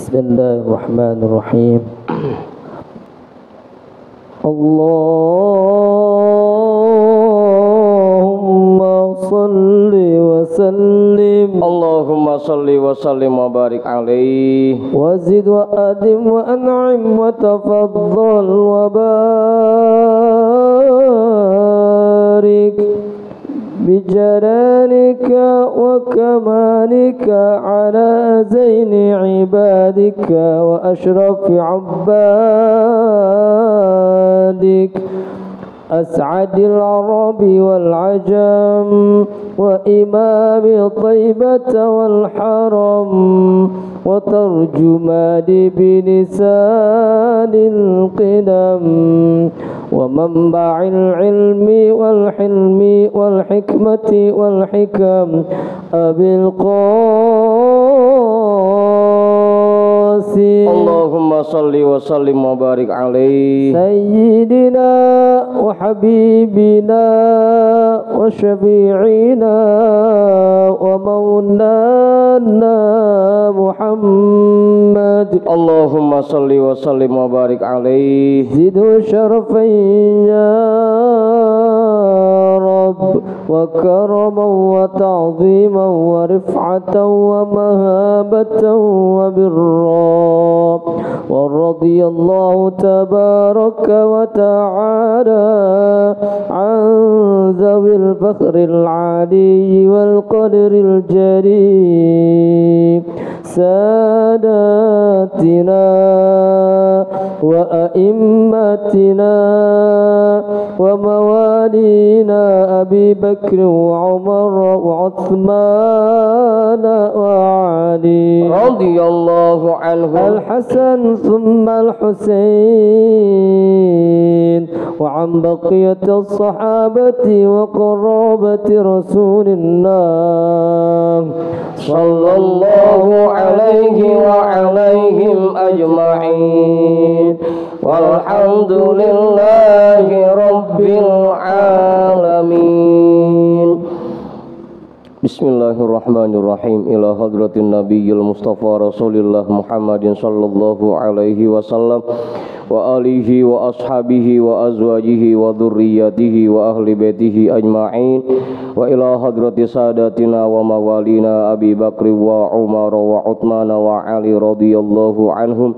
Bismillahirrahmanirrahim. Allahumma salli wa sallim. Allahumma salli wa sallim wa barik alaihi. Wa zid wa adim wa an'im wa tafaddal wa barik بجلالك وكمالك على زين عبادك وأشرف عبادك أسعد العرب والعجم وإمام طيبة والحرم وترجمان بلسان القدم ومنبع العلم والحلم والحكمة والحكم أبي القاسم اللهم صل وسلم وبارك عليه سيدنا وحبيبنا وشفيعنا ومولانا محمد اللهم صل وسلم وبارك عليه زدوا شرفا يا رب وكرما وتعظيما ورفعة ومهابة وبرا ورضي الله تبارك وتعالى عن ذوي الفخر العالي والقدر الجليل ساداتنا وأئمتنا وموالينا أبي بكر وعمر وعثمان وعلي رضي الله عنه الحسن ثم الحسين وعن بقية الصحابة وقرابة رسول الله صلى الله عليه وعليهم أجمعين والحمد لله رب العالمين. Bismillahirrahmanirrahim. Ila hadratin nabiyil mustafa rasulillah Muhammadin sallallahu alaihi wasallam wa alihi wa ashabihi wa azwajihi wa dhurriyyatihi wa ahli baitihi ajma'in wa ila hadrati sadatina wa mawalina Abi Bakri wa Umar wa Uthman wa Ali radhiyallahu anhum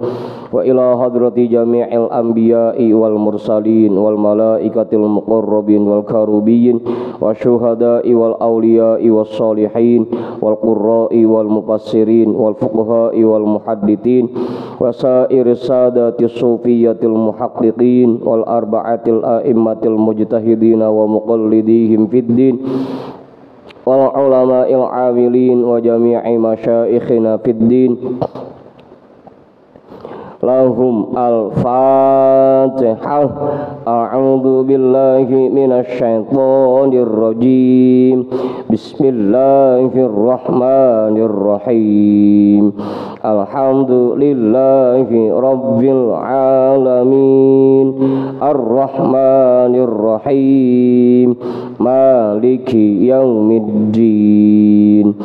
wa ila hadrati jami'il anbiya'i wal mursalin wal malaikatil muqarrabin wal karubiyyin wa syuhada'i wal awliya'i was salihin wal qurra'i wal mufassirin wal fuqaha'i wal muhaddithin wa sa'iris sadatis sufiyatil muhaqqiqin wal arba'atil a'immatil mujtahidin wa muqallidihim fid din wal ulama'il 'amilin wa jami'i masyaikhina fid din. Lahum al-Fatihah. A'udzu billahi minasy syaithanir rajim. Bismillahirrahmanirrahim. Alhamdulillahi rabbil alamin. Ar-Rahmanir Rahim. Maliki yaumiddin.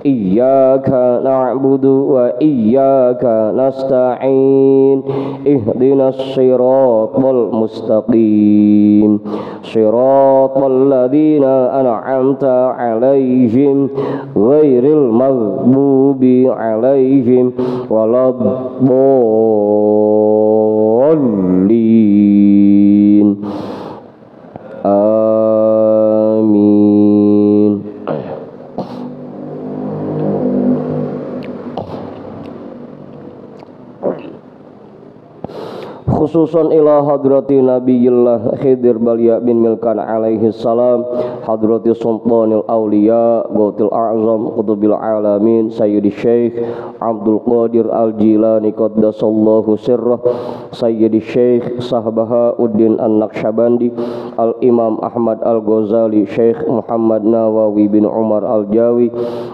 Iyyaka na'budu wa iyyaka nasta'in. Ihdinas siratal mustaqim. Siratal ladzina an'amta 'alaihim ghairil maghdubi 'alaihim waladdallin. Amin. Khususan ila hadrati nabiyillah Khidir Balya bin Milkan alaihi salam, hadrati sultanil awliya gautil a'zam qutubil alamin sayyidi syekh Abdul Qadir al-Jilani qaddasallahu sirrah, sayyidi syekh Sahbahauddin an-Naqsyabandi, al-imam Ahmad al-Ghazali, syekh Muhammad Nawawi bin Umar al-Jawi,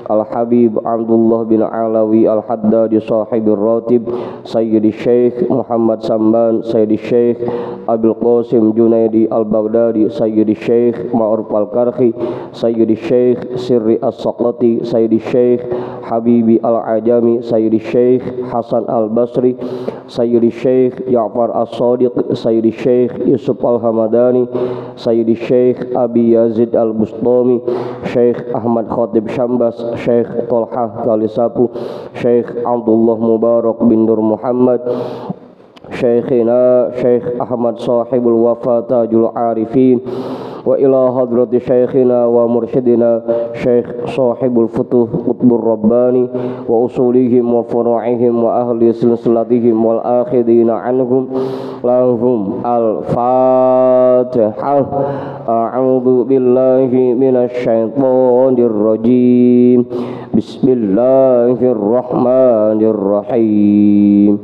al-Habib Abdullah bin Alawi al-Haddadi sahibir ratib, sayyidi syekh Muhammad Samban Ramadan Sayyidi Syekh Abdul Qasim Junaidi Al-Baghdadi Sayyidi Syekh Ma'ruf Al-Karhi Sayyidi Syekh Sirri As-Saqati Sayyidi Syekh Habibi Al-Ajami Sayyidi Syekh Hasan Al-Basri Sayyidi Syekh Ja'far As-Sadiq Sayyidi Syekh Yusuf Al-Hamadani Sayyidi Syekh Abi Yazid Al-Bustami Syekh Ahmad Khatib Syambas Syekh Tolhah Kalisapu Syekh Abdullah Mubarak bin Nur Muhammad Syekhina Syekh Ahmad Sahibul Wafa Tajul Arifin wa ila hadrati syekhina wa mursyidina Syekh Sahibul Futuh Qutbur Rabbani wa usulihim wa furu'ihim wa ahli silsilatihim wal akhidina anhum lahum al-Fatihah. A'udzu billahi minasy syaithanir rajim. Bismillahirrahmanirrahim.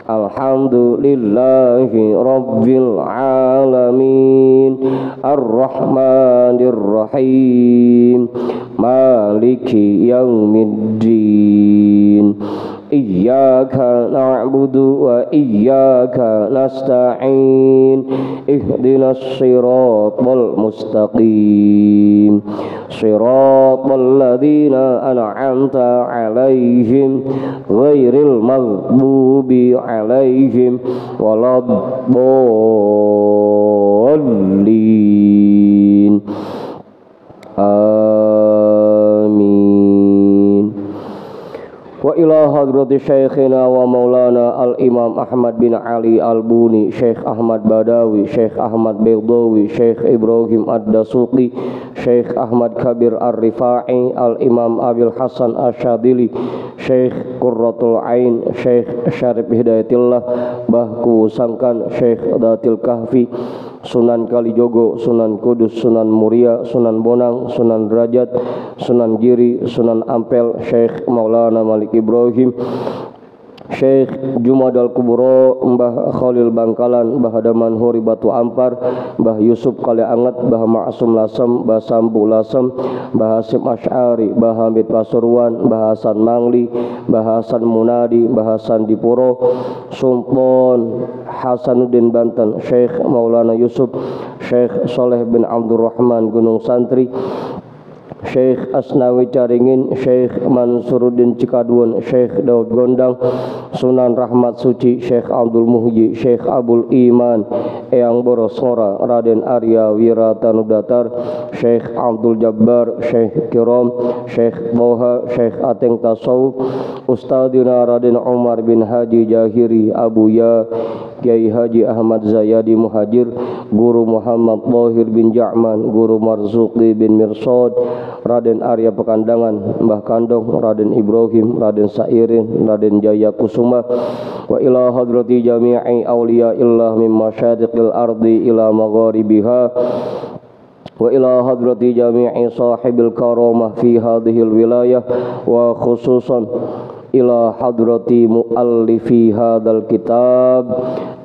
Alhamdulillahi Rabbil Alamin Ar-Rahmanir Rahim Maliki Yaumiddin Iyyaka na'budu wa iyyaka nasta'in Ihdinas siratal mustaqim Siratal ladzina an'amta 'alaihim ghairil maghdubi 'alaihim waladdallin. Amin. Wa ila hadrati syekhina wa maulana al-imam Ahmad bin Ali al-Buni Syekh Ahmad Badawi Syekh Ahmad Beghdawi Syekh Ibrahim Ad-Dasuqi Syekh Ahmad Kabir Ar-Rifa'i al-imam Abil Hasan Asyadili Syekh Qurratul Ain Syekh Syarif Hidayatillah Bahku Sangkan Syekh Datil Kahfi Sunan Kalijogo, Sunan Kudus, Sunan Muria, Sunan Bonang, Sunan Derajat, Sunan Giri, Sunan Ampel, Syekh Maulana Malik Ibrahim, Syekh Jumadal Kubro, Mbah Khalil Bangkalan, Mbah Hadaman Huri Batu Ampar, Mbah Yusuf Kali Anget, Mbah Ma'asum Lasem, Mbah Sambu Lasem, Mbah Hasim Asy'ari, Mbah Hamid Pasuruan, Mbah Hasan Mangli, Mbah Hasan Munadi, Mbah Hasan Dipuro, Sumpon Hasanuddin Banten, Syekh Maulana Yusuf, Syekh Soleh bin Abdurrahman Gunung Santri, Syekh Asnawi Caringin, Syekh Mansuruddin Cikadun, Syekh Daud Gondang, Sunan Rahmat Suci, Syekh Abdul Muhyi, Syekh Abul Iman, Eyang Boros Ngora, Raden Arya Wiratanudatar, Syekh Abdul Jabbar, Syekh Kiram, Syekh Boha, Syekh Ateng Tasawuf, Ustadzina Raden Umar bin Haji Jahiri, Abu Ya, Kiai Haji Ahmad Zayadi Muhajir, Guru Muhammad Tahir bin Ja'man, Guru Marzuki bin Mirsad, Raden Arya Pekandangan, Mbah Kandong, Raden Ibrahim, Raden Sairin, Raden Jaya Kusuma, wa ila hadrati jami'i awliya illah min masyariqil ardi ila magharibiha, wa ila hadrati jami'i sahibil karamah fi hadhil wilayah wa khususan ila hadrati muallifi hadzal kitab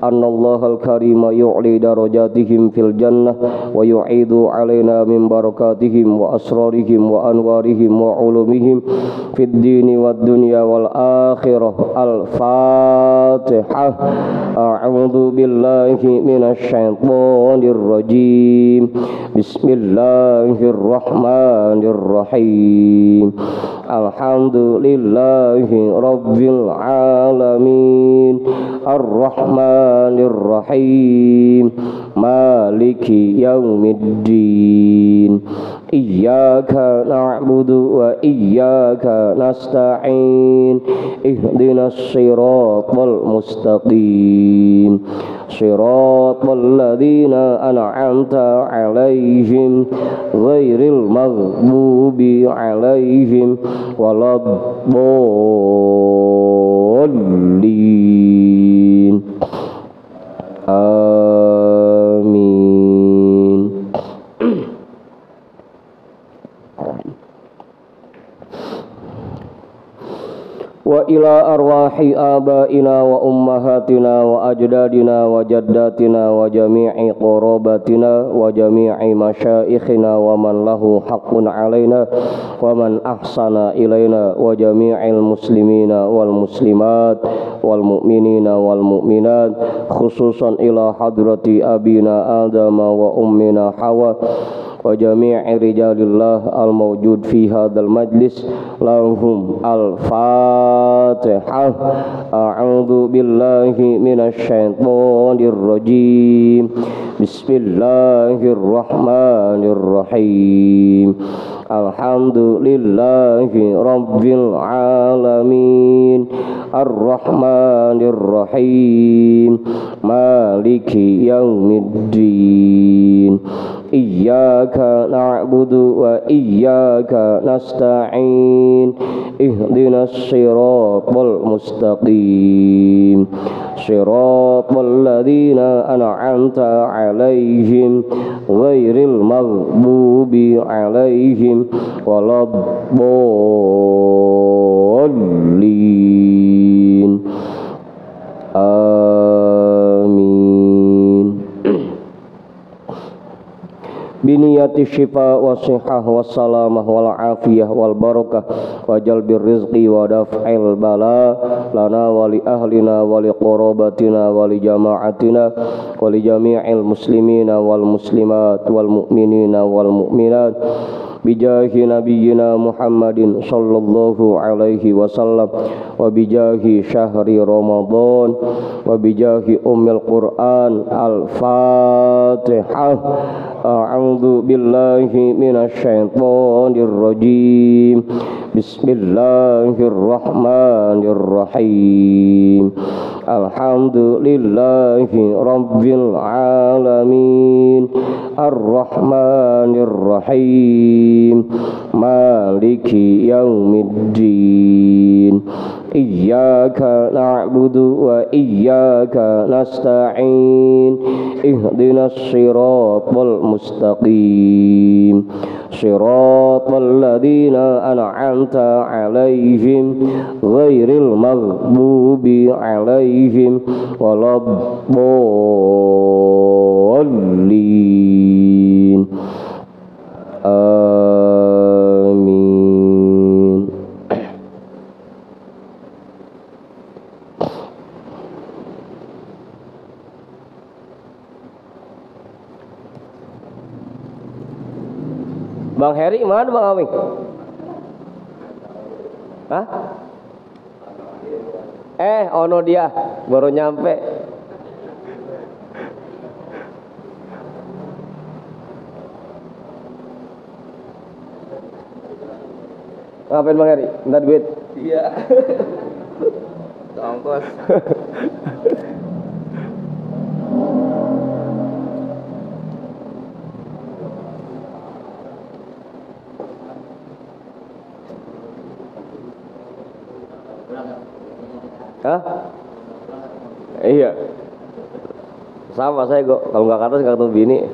annallahal karima yu'li darajatihim fil jannah wa yu'idu alaina min barakatihim wa asrarihim wa anwarihim wa ulumihim fid dini wad dunya wal akhirah. Al-Fatihah. A'udzu billahi minasy syaithanir rajim. Bismillahirrahmanirrahim. Alhamdulillahi Rabbil Alamin Ar-Rahmanir Rahim Maliki Yaumiddin Iyyaka na'budu wa iyyaka nasta'in Ihdinas siratal mustaqim Siratal ladzina an'amta 'alaihim ghairil maghdubi 'alaihim waladdallin. Amin. وإلى أرواح آبائنا وأمهاتنا وأجدادنا وجداتنا وجميع قرابتنا وجميع مشايخنا ومن له حق علينا ومن أحسن إلينا وجميع المسلمين والمسلمات والمؤمنين والمؤمنات خصوصا إلى حضرة أبينا آدم وأمنا حواء وجميع رجال الله الموجود في هذا المجلس لهم الفاتحة. أعوذ بالله من الشيطان الرجيم. بسم الله الرحمن الرحيم. الحمد لله رب العالمين الرحمن الرحيم مالك يوم الدين إياك نعبد وإياك نستعين اهدنا الصراط المستقيم صراط الذين أنعمت عليهم غير المغضوب عليهم ولا الضالين آمين. Biniyati syifa wa sihah wa salamah wal afiyah wal barakah wa jalbir rizqi wa daf'il bala lana wa li ahlina wa li qarabatina wa li jama'atina wa li jami'il muslimina wal muslimat wal mu'minina wal mu'minat bijahi nabiyyina Muhammadin sallallahu alaihi wasallam wa bijahi syahri Ramadan wa bijahi ummil Qur'an al-Fatihah. A'udzu billahi minasyaitonir rajim. Bismillahirrahmanirrahim. Alhamdulillahi rabbil alamin arrahmanir rahim maliki yaumiddin iyyaka na'budu wa iyyaka nasta'in ihdinas siratal mustaqim siratal ladzina an'amta 'alaihim ghairil maghdubi 'alaihim waladdallin. Amin. Bang Heri mana Bang Awing? Hah? Ono dia baru nyampe. Ngapain Bang Heri? Minta duit? Iya. Ongkos. Hah? Iya. Sama saya kok. Kalau nggak ke atas nggak ketemu bini.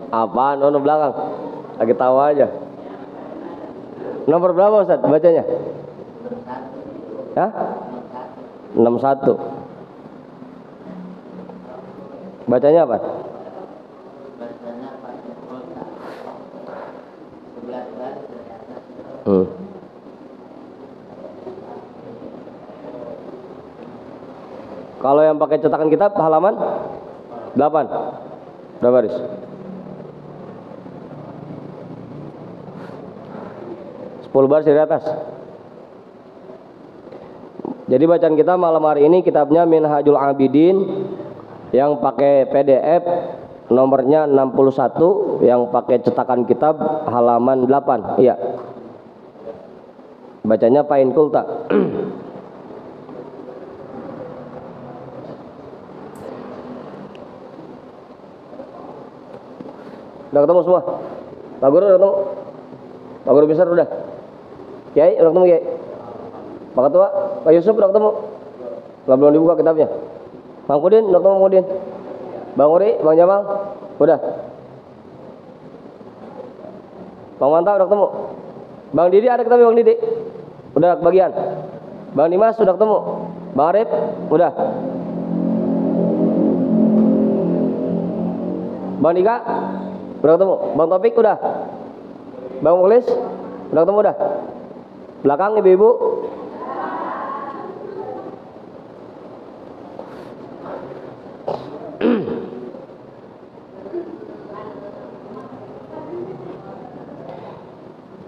Apaan? Ono belakang. Lagi tawa aja. Nomor berapa Ustaz bacanya? Hah? 61. Bacanya apa? Kalau yang pakai cetakan kitab halaman 8. Berapa baris? 10 baris dari atas. Jadi bacaan kita malam hari ini kitabnya Minhajul Abidin yang pakai PDF nomornya 61, yang pakai cetakan kitab halaman 8. Iya. Bacanya Pain Kulta. Udah ketemu semua? Pak Guru udah ketemu? Pak Guru besar udah? Kiai udah ketemu Kiai? Pak Ketua, Pak Yusuf udah ketemu? Nggak, belum dibuka kitabnya. Bang Udin, udah ketemu Bang Udin? Bang Uri, Bang Jamal, udah. Bang Manta udah ketemu? Bang Didi ada kitabnya Bang Didi? Udah kebagian. Bang Dimas udah ketemu? Bang Arif, udah. Bang Dika, udah ketemu? Bang Topik udah? Bang Mukhlis, udah ketemu udah? Belakang ibu-ibu.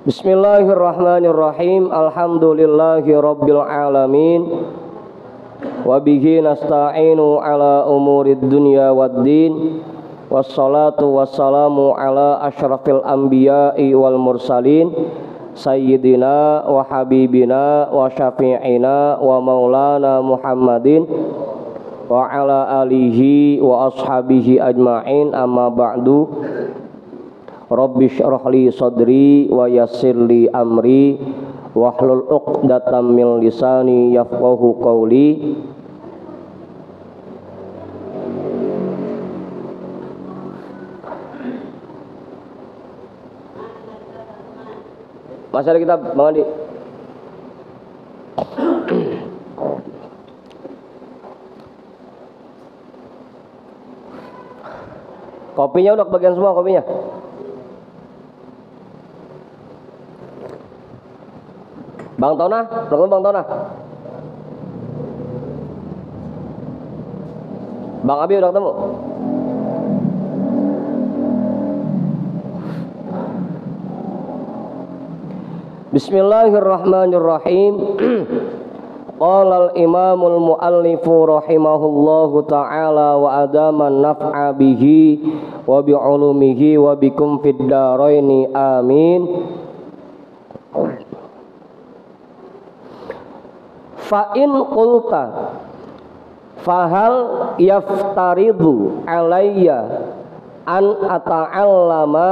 Bismillahirrahmanirrahim. Alhamdulillahi rabbil alamin. Wabihi nasta'inu ala umurid dunya waddin. Wassalatu wassalamu ala ashrafil anbiya'i wal mursalin. Sayyidina wa habibina wa syafi'ina wa maulana Muhammadin wa ala alihi wa ashabihi ajma'in, amma ba'du. Rabbi syrah li sadri wa yassir li amri wahlul 'uqdatam min lisani yafqahu qawli. Masih ada kitab Bang Andi? Kopinya udah kebagian semua kopinya? Bang Tona, udah ketemu Bang Tona? Bang Abi udah ketemu? Bismillahirrahmanirrahim. Qala al-imamul muallifu rahimahullahu ta'ala wa adama naf'a bihi wa bi'ulumihi wa bikum fid daraini amin. Fa in qulta fahal yaftaridu alayya an ata'allama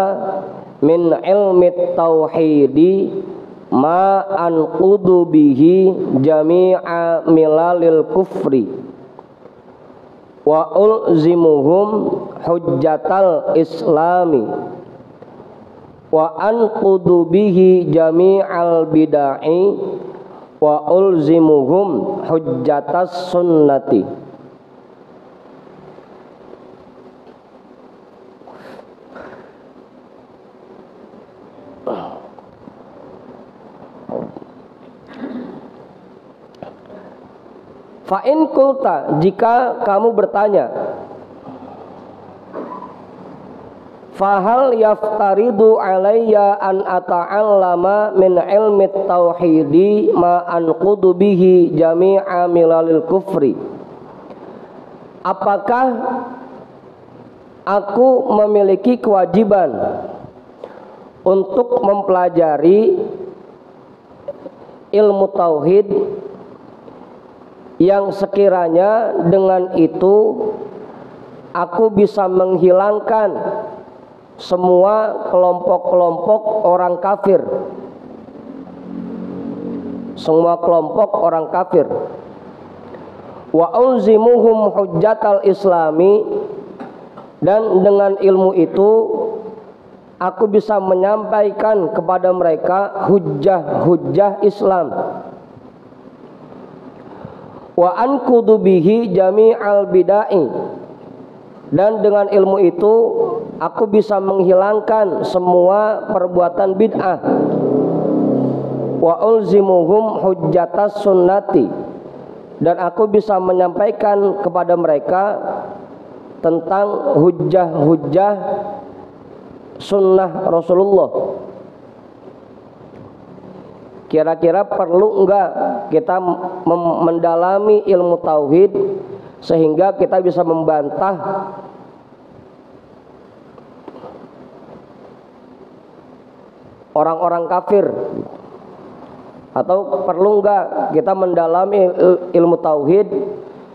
min ilmi tauhidi ma anqudu bihi jami'a milalil kufri wa ulzimuhum hujjatal islami wa anqudu bihi jami'al bid'ai wa ulzimuhum hujjatas sunnati. Fa in qulta, jika kamu bertanya, fahal yaftaridu alayya an ata'allama min ilmi tauhidi ma anqudu bihi jami'a milalil kufri. Apakah aku memiliki kewajiban untuk mempelajari ilmu tauhid yang sekiranya dengan itu aku bisa menghilangkan semua kelompok-kelompok orang kafir, semua kelompok orang kafir. Wa ulzimuhum hujjatal islami, dan dengan ilmu itu aku bisa menyampaikan kepada mereka hujjah-hujjah Islam. Wa anqudu bihi jami'al bid'ai, dan dengan ilmu itu aku bisa menghilangkan semua perbuatan bid'ah. Wa ulzimuhum hujjatas sunnati, dan aku bisa menyampaikan kepada mereka tentang hujjah-hujjah sunnah Rasulullah. Kira-kira perlu enggak kita mendalami ilmu tauhid sehingga kita bisa membantah orang-orang kafir? Atau perlu enggak kita mendalami ilmu tauhid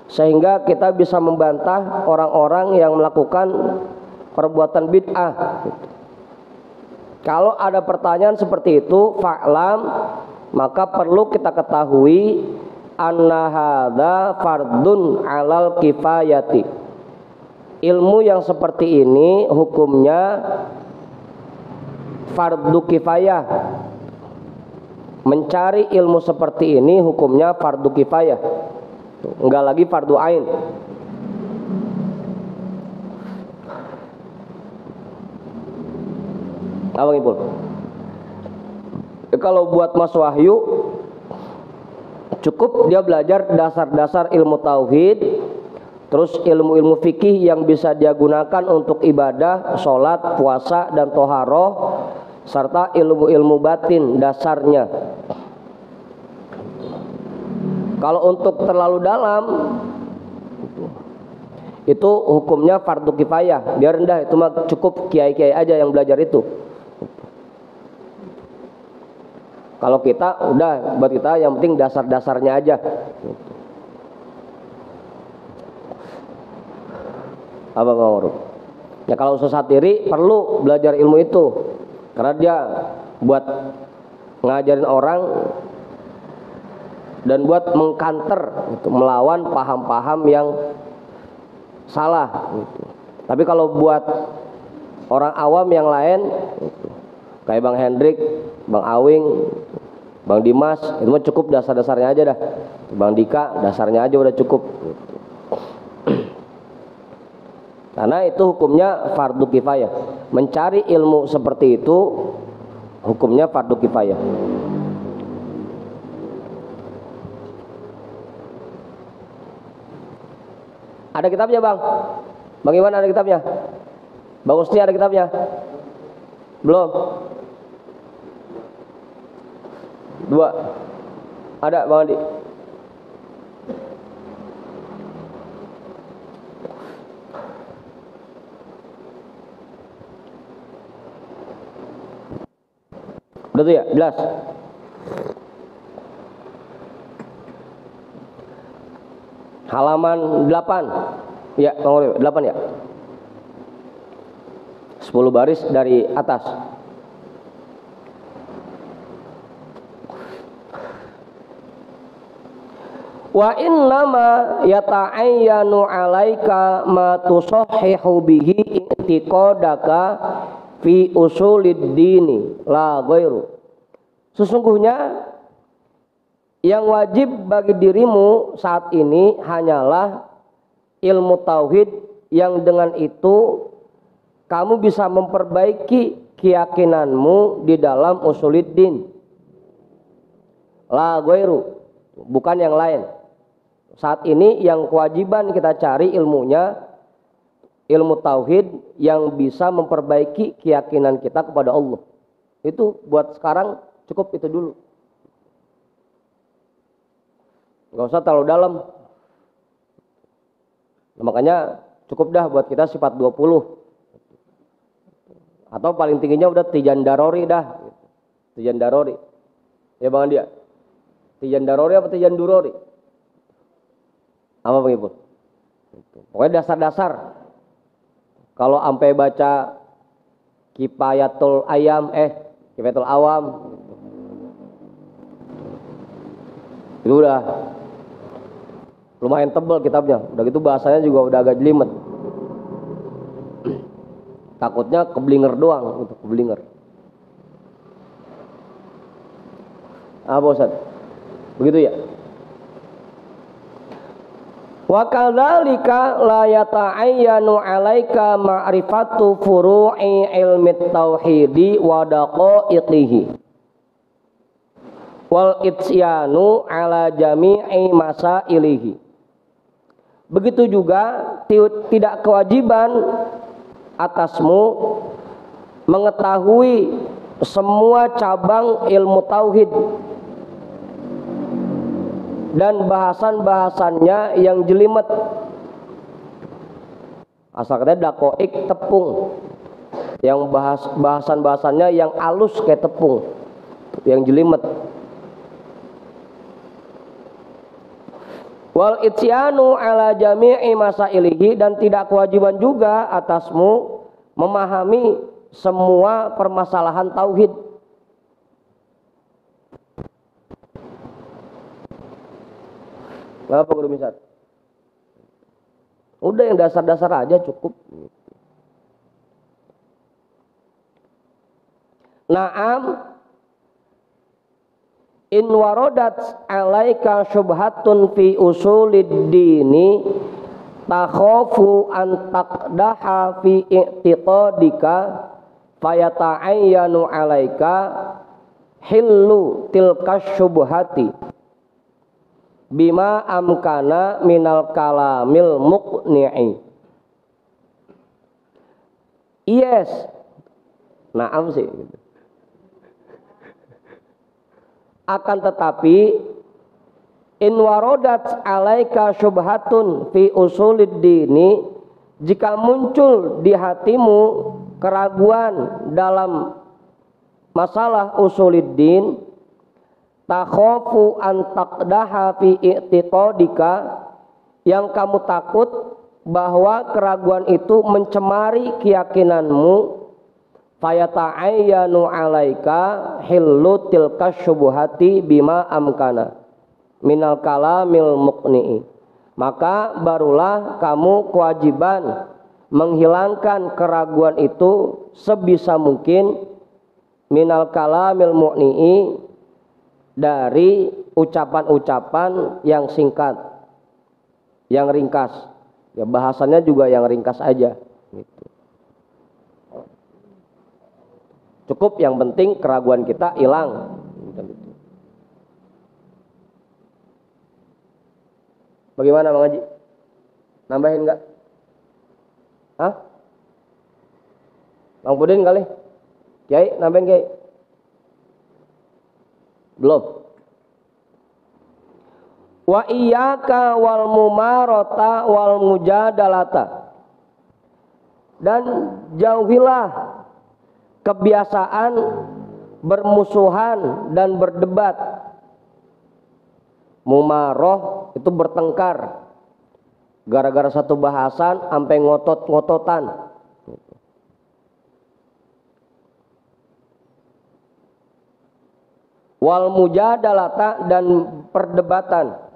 sehingga kita bisa membantah orang-orang yang melakukan perbuatan bid'ah? Kalau ada pertanyaan seperti itu, fa'lam maka perlu kita ketahui anna hadza fardun 'alal kifayati. Ilmu yang seperti ini hukumnya fardu kifayah. Mencari ilmu seperti ini hukumnya fardu kifayah, enggak lagi fardu ain. Abang Ipul, kalau buat Mas Wahyu cukup dia belajar dasar-dasar ilmu tauhid, terus ilmu-ilmu fikih yang bisa dia gunakan untuk ibadah, sholat, puasa, dan toharoh, serta ilmu-ilmu batin dasarnya. Kalau untuk terlalu dalam, itu hukumnya fardu kifayah. Biar rendah, itu mah cukup kiai-kiai aja yang belajar itu. Kalau kita udah, buat kita yang penting dasar-dasarnya aja. Apa Bang? Ya kalau usaha satiri perlu belajar ilmu itu, karena dia buat ngajarin orang dan buat mengkanter gitu, melawan paham-paham yang salah gitu. Tapi kalau buat orang awam yang lain gitu, kayak Bang Hendrik, Bang Awing, Bang Dimas, itu mah cukup dasar-dasarnya aja dah. Bang Dika, dasarnya aja udah cukup gitu. Karena itu hukumnya fardu kifayah. Mencari ilmu seperti itu hukumnya fardu kifayah. Ada kitabnya Bang? Bang Iwan ada kitabnya? Bang Usti ada kitabnya? Belum? 2. Ada Bang Adi? Udah tuh ya? Jelas? Halaman 8. Ya, Bang Uri, 8 ya? 10 baris dari atas. Wa innama yata'ayyanu 'alaika ma tusahhihu bihi i'tiqadaka fi usulid dini la ghairu. Sesungguhnya yang wajib bagi dirimu saat ini hanyalah ilmu tauhid yang dengan itu kamu bisa memperbaiki keyakinanmu di dalam usulid din. La ghairu, bukan yang lain. Saat ini yang kewajiban kita cari ilmunya ilmu tauhid yang bisa memperbaiki keyakinan kita kepada Allah. Itu buat sekarang cukup itu dulu. Gak usah terlalu dalam. Nah, makanya cukup dah buat kita sifat 20. Atau paling tingginya udah tijan darori dah. Tijan darori. Ya Bang Dia. Tijan darori apa tijan durori? Apa Bang Ibu? Pokoknya dasar-dasar. Kalau sampai baca Kifayatul Ayam, Kifayatul Awam, itu udah lumayan tebal kitabnya. Udah gitu bahasanya juga udah agak jelimet. Takutnya keblinger doang, untuk keblinger. Apa Ustaz? Begitu ya? Wa kadzalika la yata'ayyanu 'alaika ma'rifatu furu'i ilmi tauhidi wa daqa'iqihi wal itsyanu 'ala jami'i masailihi. Begitu juga tidak kewajiban atasmu mengetahui semua cabang ilmu tauhid dan bahasan-bahasannya yang jelimet. Asal katanya dakoik tepung, yang bahasan-bahasannya yang alus kayak tepung, yang jelimet. Wal ityanu ala jami'i masailihi, dan tidak kewajiban juga atasmu memahami semua permasalahan tauhid. Ngapa guru misal? Udah yang dasar-dasar aja cukup. Naam in warodat alaika syubhatun fi usulid dini takhafu an taqdaha fi i'tiqadika fayata'ayyanu alaika hillu tilka syubhati bima amkana minal kalamil muqni'i. Yes, naam sih gitu. Akan tetapi in warodat alaika syubhatun fi usulid dini, jika muncul di hatimu keraguan dalam masalah usuluddin, takhafu an taqdaha fi i'tiqadika, yang kamu takut bahwa keraguan itu mencemari keyakinanmu, fayata'ayyanu alaika hillu tilka syubhati bima amkana minal kalamil muqni'i, maka barulah kamu kewajiban menghilangkan keraguan itu sebisa mungkin minal kalamil muqni'i, dari ucapan-ucapan yang singkat, yang ringkas. Ya bahasanya juga yang ringkas aja gitu. Cukup yang penting keraguan kita hilang. Bagaimana Bang Haji? Nambahin enggak? Hah? Bang Pudin kali? Kiai, nambahin Kiai? Belum. Wa iyyaka wal mumarata wal mujadalata, dan jauhilah kebiasaan bermusuhan dan berdebat. Mumaroh itu bertengkar gara-gara satu bahasan sampai ngotot-ngototan. Wal mujadalata, dan perdebatan.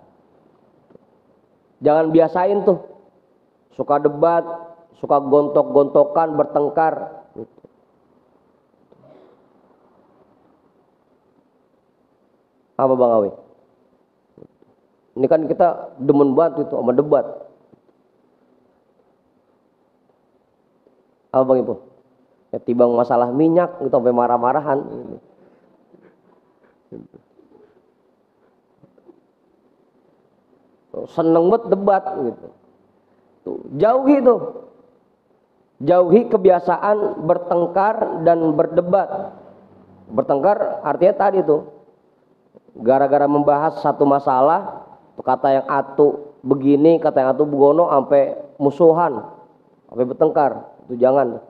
Jangan biasain tuh suka debat, suka gontok-gontokan, bertengkar. Apa Bang Awi? Ini kan kita demen banget itu sama debat. Apa Bang Ibu? Ya tibang masalah minyak itu sampai marah-marahan. Seneng banget debat gitu. Tuh, jauhi tuh. Jauhi kebiasaan bertengkar dan berdebat. Bertengkar artinya tadi tuh, gara-gara membahas satu masalah, kata yang atu begini, kata yang atu begono, sampai musuhan, sampai bertengkar. Itu jangan,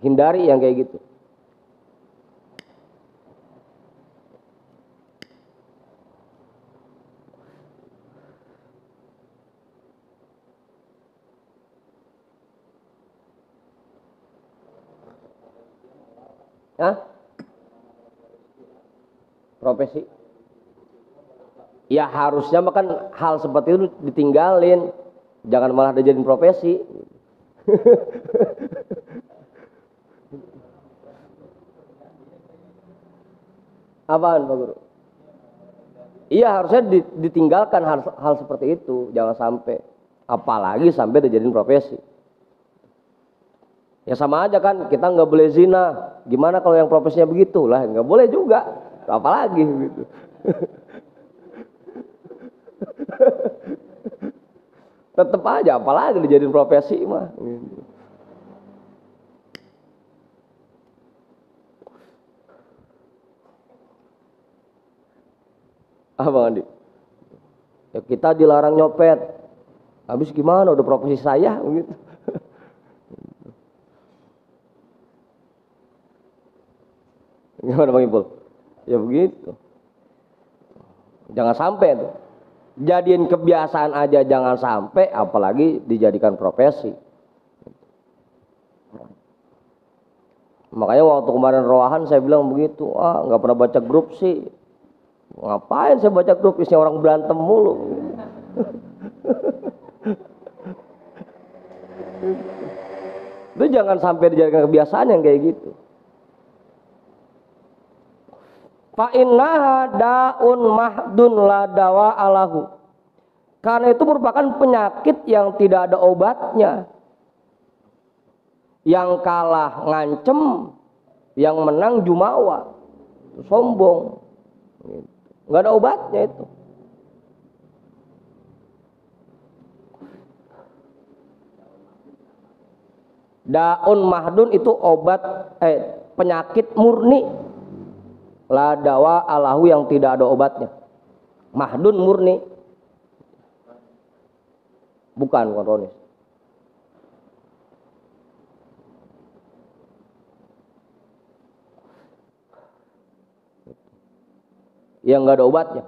hindari yang kayak gitu. Hah? Profesi? Ya harusnya makan hal seperti itu ditinggalin, jangan malah dijadiin profesi. Apaan Pak Guru? Iya harusnya ditinggalkan hal seperti itu, jangan sampai, apalagi sampai dijadiin profesi. Ya sama aja kan, kita nggak boleh zina, gimana kalau yang profesinya begitu lah, nggak boleh juga, apalagi gitu. Tetep aja, apalagi dijadiin profesi mah. Bang Andi? Ya kita dilarang nyopet, habis gimana? Udah profesi saya, gitu. Gimana Bang Ipul? Ya begitu. Jangan sampai tuh. Jadiin kebiasaan aja jangan sampai, apalagi dijadikan profesi. Makanya waktu kemarin roahan saya bilang begitu, nggak pernah baca grup sih. Ngapain saya baca grup, isinya orang berantem mulu. Itu jangan sampai dijadikan kebiasaan yang kayak gitu. Fa innaha daun mahdun la dawa alahu. Karena itu merupakan penyakit yang tidak ada obatnya. Yang kalah ngancem, yang menang jumawa, sombong. Nggak ada obatnya itu. Daun mahdun itu obat penyakit murni. La dawa alahu yang tidak ada obatnya. Mahdun murni. Bukan kronis. Yang nggak ada obatnya.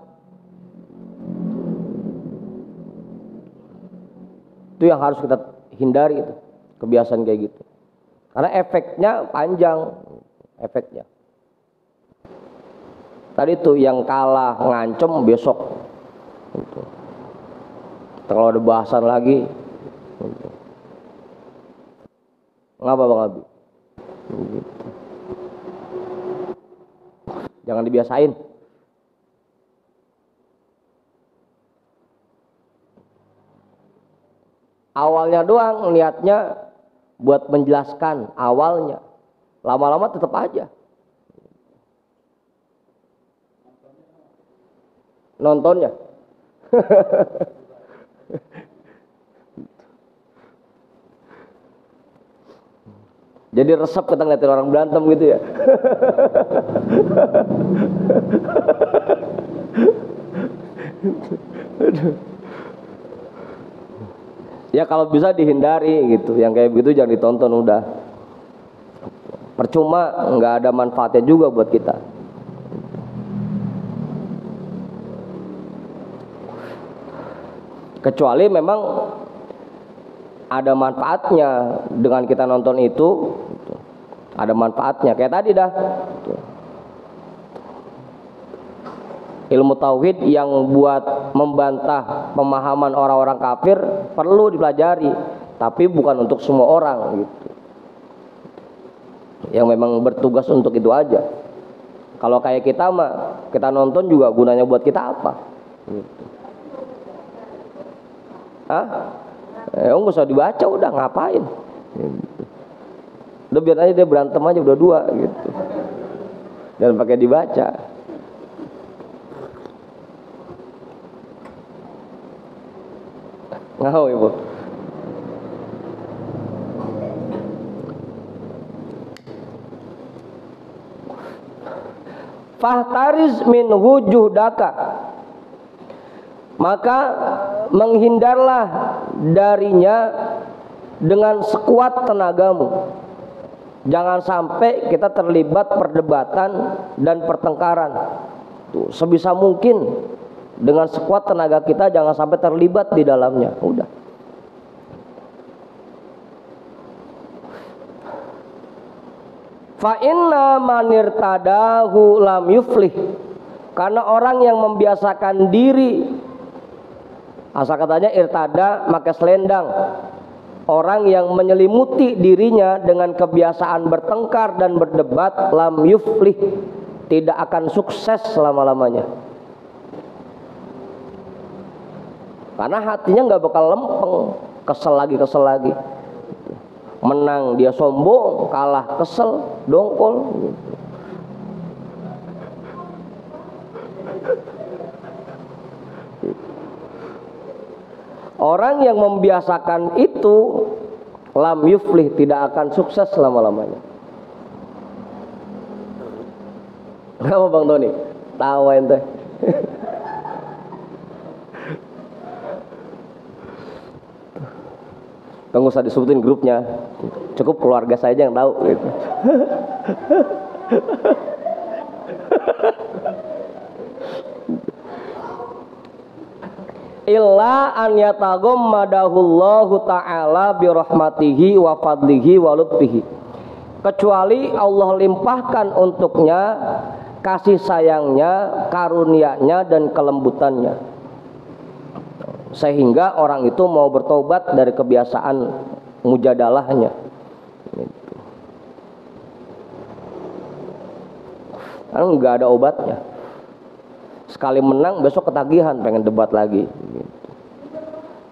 Itu yang harus kita hindari itu, kebiasaan kayak gitu. Karena efeknya panjang, efeknya. Tadi tuh yang kalah ngancem besok. Gitu. Kalau ada bahasan lagi, gitu. Ngapa Bang Abi? Gitu. Jangan dibiasain. Awalnya doang niatnya buat menjelaskan awalnya, lama-lama tetap aja. Nontonnya. Jadi resep kita ngeliatin orang berantem gitu ya. Ya kalau bisa dihindari gitu, yang kayak begitu jangan ditonton udah. Percuma, nggak ada manfaatnya juga buat kita. Kecuali memang ada manfaatnya dengan kita nonton itu, ada manfaatnya. Kayak tadi dah, ilmu tauhid yang buat membantah pemahaman orang-orang kafir perlu dipelajari, tapi bukan untuk semua orang gitu. Yang memang bertugas untuk itu aja. Kalau kayak kita mah, kita nonton juga gunanya buat kita apa? Gitu. Hah? Nggak usah dibaca, udah ngapain? Gitu. Udah biar aja dia berantem aja udah dua gitu. Dan pakai dibaca. Ngau ibu. Fahtariz min wujuhdaka, maka menghindarlah darinya dengan sekuat tenagamu. Jangan sampai kita terlibat perdebatan dan pertengkaran. Tuh, sebisa mungkin dengan sekuat tenaga kita jangan sampai terlibat di dalamnya. Udah. Fa inna manirtadahu lam yuflih. Karena orang yang membiasakan diri, asal katanya irtada maka selendang. Orang yang menyelimuti dirinya dengan kebiasaan bertengkar dan berdebat, lam yuflih, tidak akan sukses selama-lamanya. Karena hatinya nggak bakal lempeng, kesel lagi. Menang dia sombong, kalah kesel, dongkol. Gitu. Orang yang membiasakan itu, lam yuflih, tidak akan sukses selama-lamanya. Kenapa Bang Tony? Tawa ente. Nggak usah disebutin grupnya, cukup keluarga saya aja yang tahu gitu. Illa an yataghammadahullahu ta'ala birahmatihi wa fadlihi wa lutfihi, kecuali Allah limpahkan untuknya kasih sayangnya, karunia-Nya dan kelembutannya. sehingga orang itu mau bertobat dari kebiasaan mujadalahnya gitu. Kan nggak ada obatnya, sekali menang besok ketagihan pengen debat lagi gitu.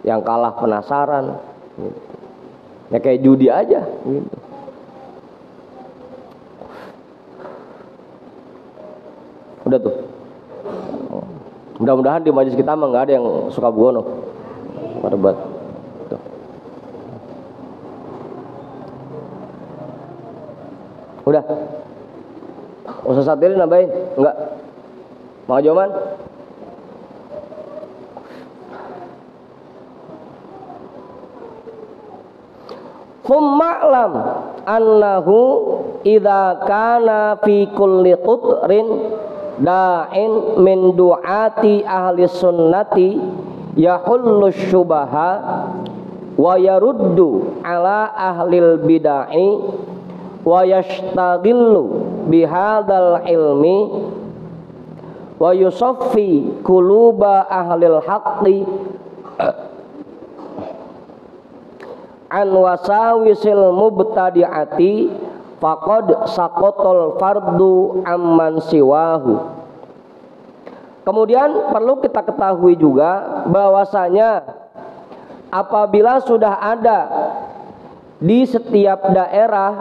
Yang kalah penasaran gitu. Ya kayak judi aja gitu. Udah tuh. Mudah-mudahan di majelis kita mah nggak ada yang suka buono, debat. Tuh. Udah. Usah satirin nambahin? Enggak. Mau jawaban? Fumma'lam annahu idza kana fi kulli qutrin da'in min du'ati ahli sunnati yahullu syubaha wa yaruddu ala ahlil bid'ah wa yashtaghillu bihadzal ilmi wa yusaffi quluba ahlil haqqi an wasawisil mubtadi'ati faqad saqatal fardu amman siwahu. Kemudian perlu kita ketahui juga bahwasanya apabila sudah ada di setiap daerah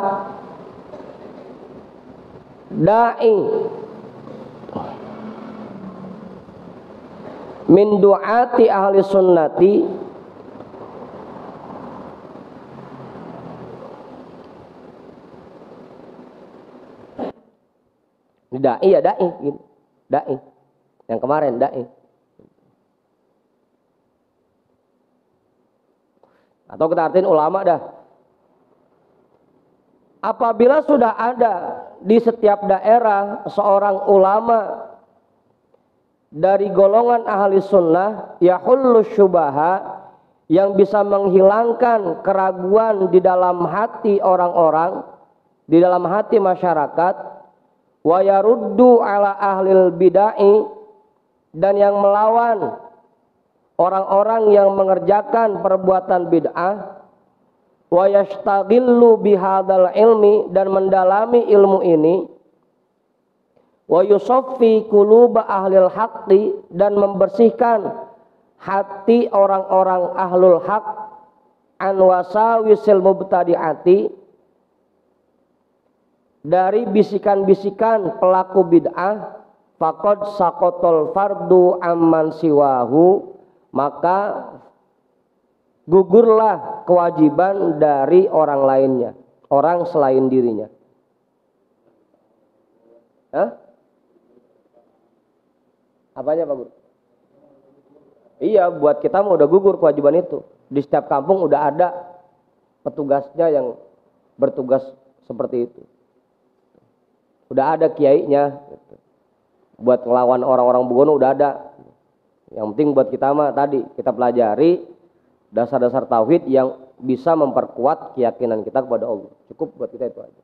dai min du'ati ahli sunnati, dai ya dai gitu. Dai yang kemarin dai, atau kita artiin ulama dah. Apabila sudah ada di setiap daerah seorang ulama dari golongan ahli sunnah yahullu syubaha, yang bisa menghilangkan keraguan di dalam hati orang-orang, di dalam hati masyarakat, wa yaruddu ala ahlil bid'ah, dan yang melawan orang-orang yang mengerjakan perbuatan bid'ah, wa yashtaghillu bihadzal ilmi, dan mendalami ilmu ini, wa yusaffi quluba ahlil haqqi, dan membersihkan hati orang-orang ahlul haq an wasawisil mubtadi'ati, dari bisikan-bisikan pelaku bid'ah, faqad saqatal fardu amman siwahu, maka gugurlah kewajiban dari orang lainnya, orang selain dirinya. Hah? Apanya Pak Guru? Iya, buat kita mah udah gugur kewajiban itu. Di setiap kampung udah ada petugasnya yang bertugas seperti itu. Udah ada kiainya gitu. Buat ngelawan orang-orang bugono udah ada. Yang penting buat kita mah tadi kita pelajari dasar-dasar tauhid yang bisa memperkuat keyakinan kita kepada Allah. Cukup buat kita itu aja.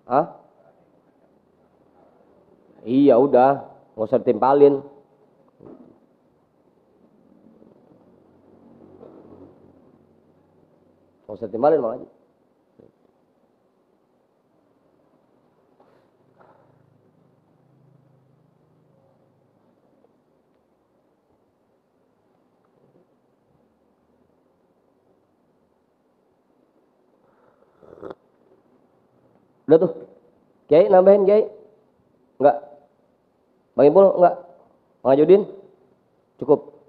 Hah? Iya udah, nggak usah ditimpalin. Nggak usah ditimpalin malah aja. Udah tuh, Kiai nambahin Kiai? Enggak? Bang Ipul enggak? Bang Ajudin? Cukup?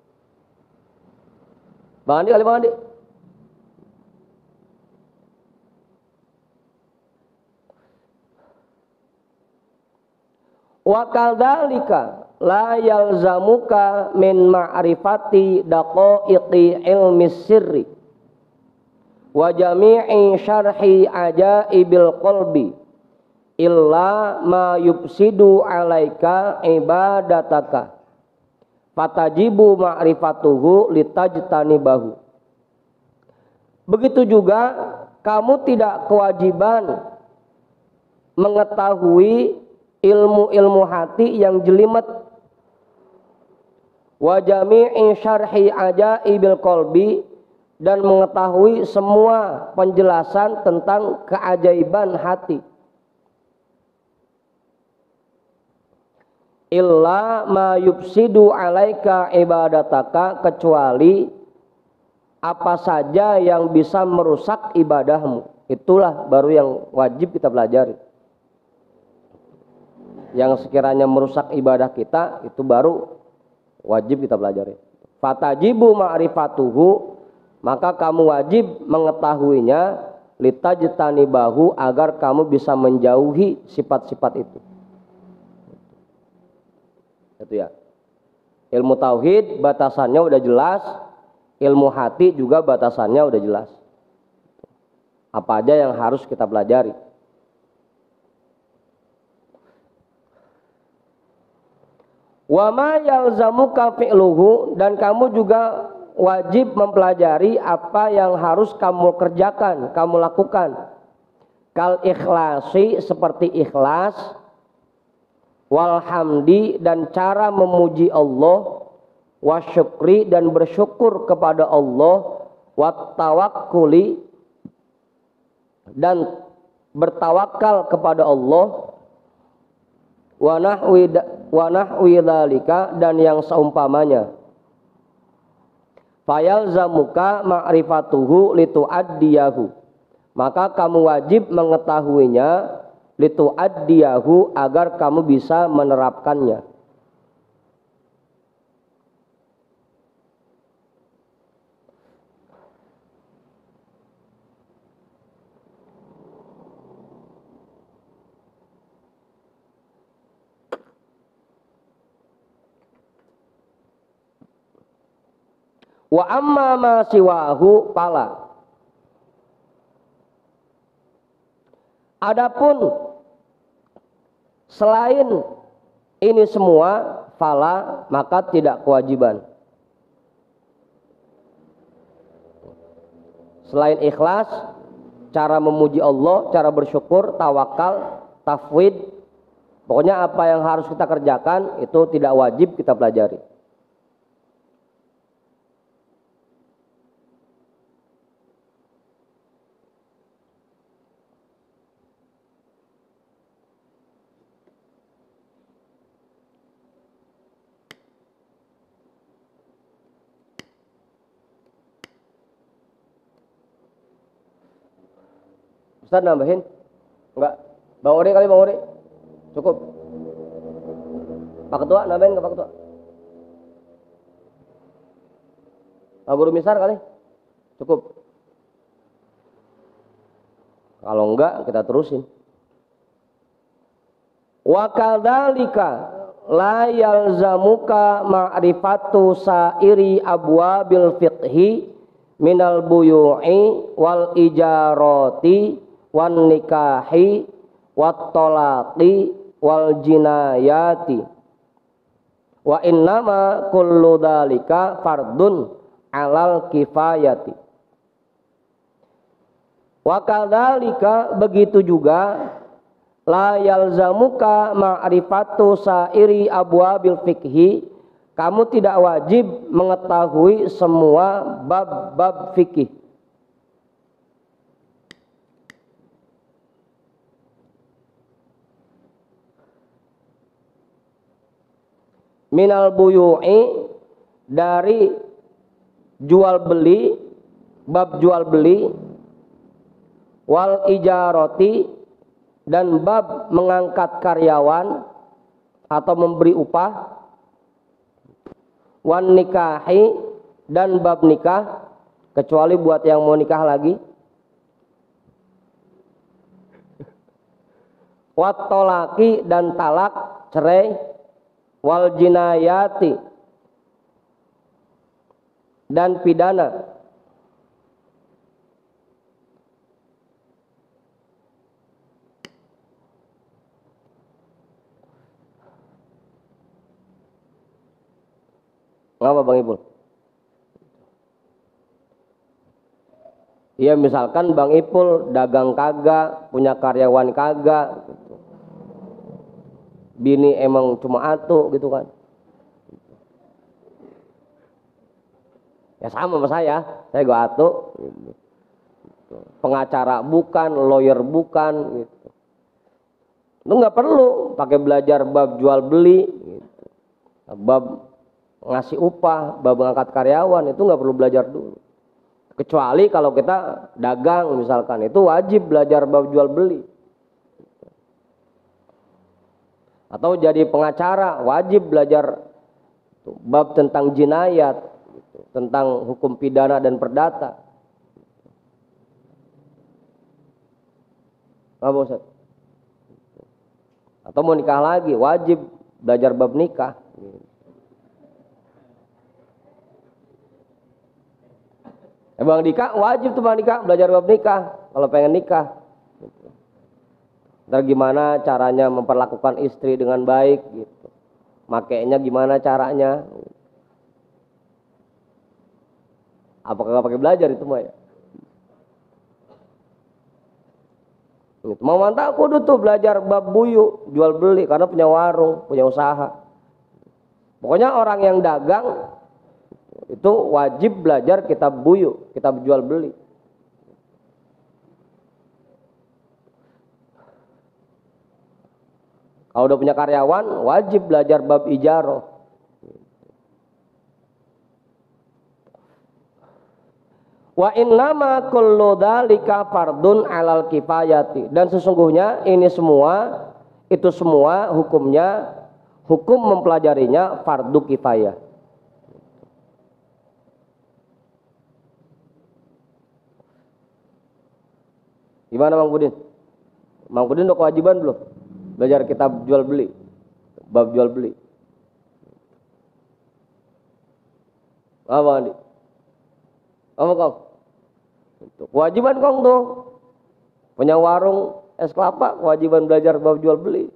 Bang Andi kali Bang Andi? Wa kadzalika la yalzamuka min ma'rifati daqaiqi ilmi sirri wa jami'i syarhi ajaibil qalbi illa ma yufsidu alaika ibadataka fatajibu ma'rifatuhu litajtanibahu. Begitu juga kamu tidak kewajiban mengetahui ilmu-ilmu hati yang jelimet. Wa jami'i syarhi ajaibil qalbi, dan mengetahui semua penjelasan tentang keajaiban hati. Illa ma yufsidu alaika ibadataka, kecuali apa saja yang bisa merusak ibadahmu. Itulah baru yang wajib kita pelajari. Yang sekiranya merusak ibadah kita, itu baru wajib kita pelajari. Fatajibu ma'rifatuhu, maka kamu wajib mengetahuinya, litajtanibahu, agar kamu bisa menjauhi sifat-sifat itu. Itu ya. Ilmu tauhid batasannya udah jelas, ilmu hati juga batasannya udah jelas. Apa aja yang harus kita pelajari. Wa ma yalzamuka fi'luhu, dan kamu juga wajib mempelajari apa yang harus kamu kerjakan, kamu lakukan. Kal ikhlasi, seperti ikhlas, wal hamdi, dan cara memuji Allah, wa syukri, dan bersyukur kepada Allah, wa tawakkuli, dan bertawakal kepada Allah, wa nahwi dzalika, dan yang seumpamanya. Fayalzamuka ma'rifatuhu lituaddiyahu, maka kamu wajib mengetahuinya, lituaddiyahu, agar kamu bisa menerapkannya. Wa amma ma siwahu pala, adapun selain ini semua, fala, maka tidak kewajiban. Selain ikhlas, cara memuji Allah, cara bersyukur, tawakal, tafwid, pokoknya apa yang harus kita kerjakan itu tidak wajib kita pelajari. Ustaz nambahin? Enggak. Bang Ori kali, Bang Ori. Cukup. Pak Ketua nambahin enggak, Pak Ketua? Pak Guru Misar kali? Cukup. Kalau enggak, kita terusin. Wa kadzalika la yalzamuka ma'rifatu sa'iri abwabil fiqhi minal buyu'i wal ijarati wan nikahi wat talaqi wal jinayati, wa innama kullu dzalika fardun alal kifayati. Wa kadzalika, begitu juga, la yalzamuka ma'rifatu sa'iri abwabil fikhi, kamu tidak wajib mengetahui semua bab-bab fikih. Minal buyu'i, dari jual beli, bab jual beli, wal ijarati, dan bab mengangkat karyawan atau memberi upah, wan nikahi, dan bab nikah, kecuali buat yang mau nikah lagi, wat tolaki, dan talak, cerai, wal jinayati, dan pidana. Ngapa Bang Ibul? Ya misalkan Bang Ipul dagang kagak, punya karyawan kagak, gitu. Bini emang cuma atu gitu kan. Ya sama saya gak atu. Gitu. Pengacara bukan, lawyer bukan, gitu. Lu nggak perlu pakai belajar bab jual beli, gitu. Bab ngasih upah, bab ngangkat karyawan, itu nggak perlu belajar dulu. Kecuali kalau kita dagang misalkan, itu wajib belajar bab jual beli. Atau jadi pengacara, wajib belajar bab tentang jinayat, gitu. Tentang hukum pidana dan perdata. Apa Ustaz? Atau mau nikah lagi, wajib belajar bab nikah. Bang Dika wajib tuh Bang Dika belajar bab nikah kalau pengen nikah. Ntar gimana caranya memperlakukan istri dengan baik gitu. Makainya gimana caranya? Apakah nggak pakai belajar itu mah ya? Gitu. Mau mantap kudu tuh belajar bab buyu, jual beli karena punya warung, punya usaha. Pokoknya orang yang dagang itu wajib belajar kitab buyu, kitab jual beli. Kalau udah punya karyawan, wajib belajar bab ijaroh. Wa innama kullu dzalika fardun 'alal kifayati. Dan sesungguhnya ini semua, itu semua hukumnya, hukum mempelajarinya fardu kifayah. Gimana Bang Budin? Bang Budin udah kewajiban belum? Belajar kitab jual beli, bab jual beli. Apa Andi? Apa Kong? Kewajiban Kong tuh. Punya warung es kelapa, kewajiban belajar bab jual beli.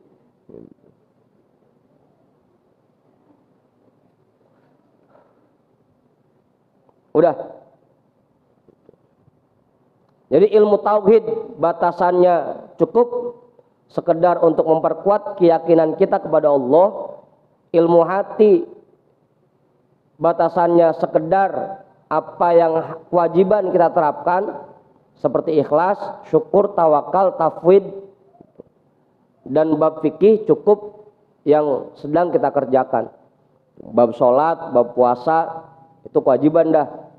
Udah. Jadi ilmu tauhid batasannya cukup sekedar untuk memperkuat keyakinan kita kepada Allah. Ilmu hati batasannya sekedar apa yang kewajiban kita terapkan seperti ikhlas, syukur, tawakal, tafwid, dan bab fikih cukup yang sedang kita kerjakan. Bab sholat, bab puasa itu kewajiban dah.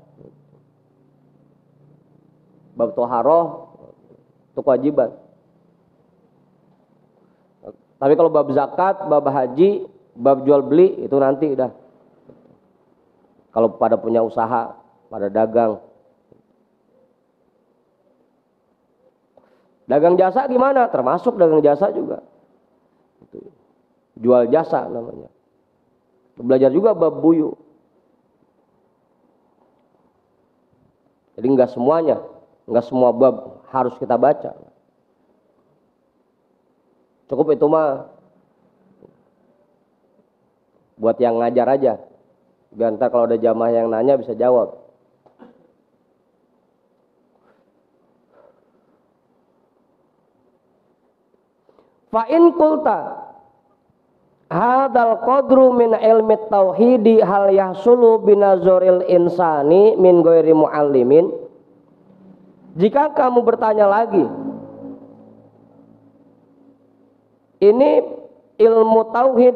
Bab toharoh itu kewajiban. Tapi kalau bab zakat, bab haji, bab jual beli itu nanti dah. Kalau pada punya usaha, pada dagang. Dagang jasa gimana? Termasuk dagang jasa juga. Jual jasa namanya. Belajar juga bab buyu. Jadi enggak semuanya, enggak semua bab harus kita baca. Cukup itu mah buat yang ngajar aja. Biar ntar kalau ada jamaah yang nanya bisa jawab. Fa in qulta hadzal qadru min ilmi tauhidi hal yahsulu binazoril insani min ghairi muallimin. Jika kamu bertanya lagi, ini ilmu tauhid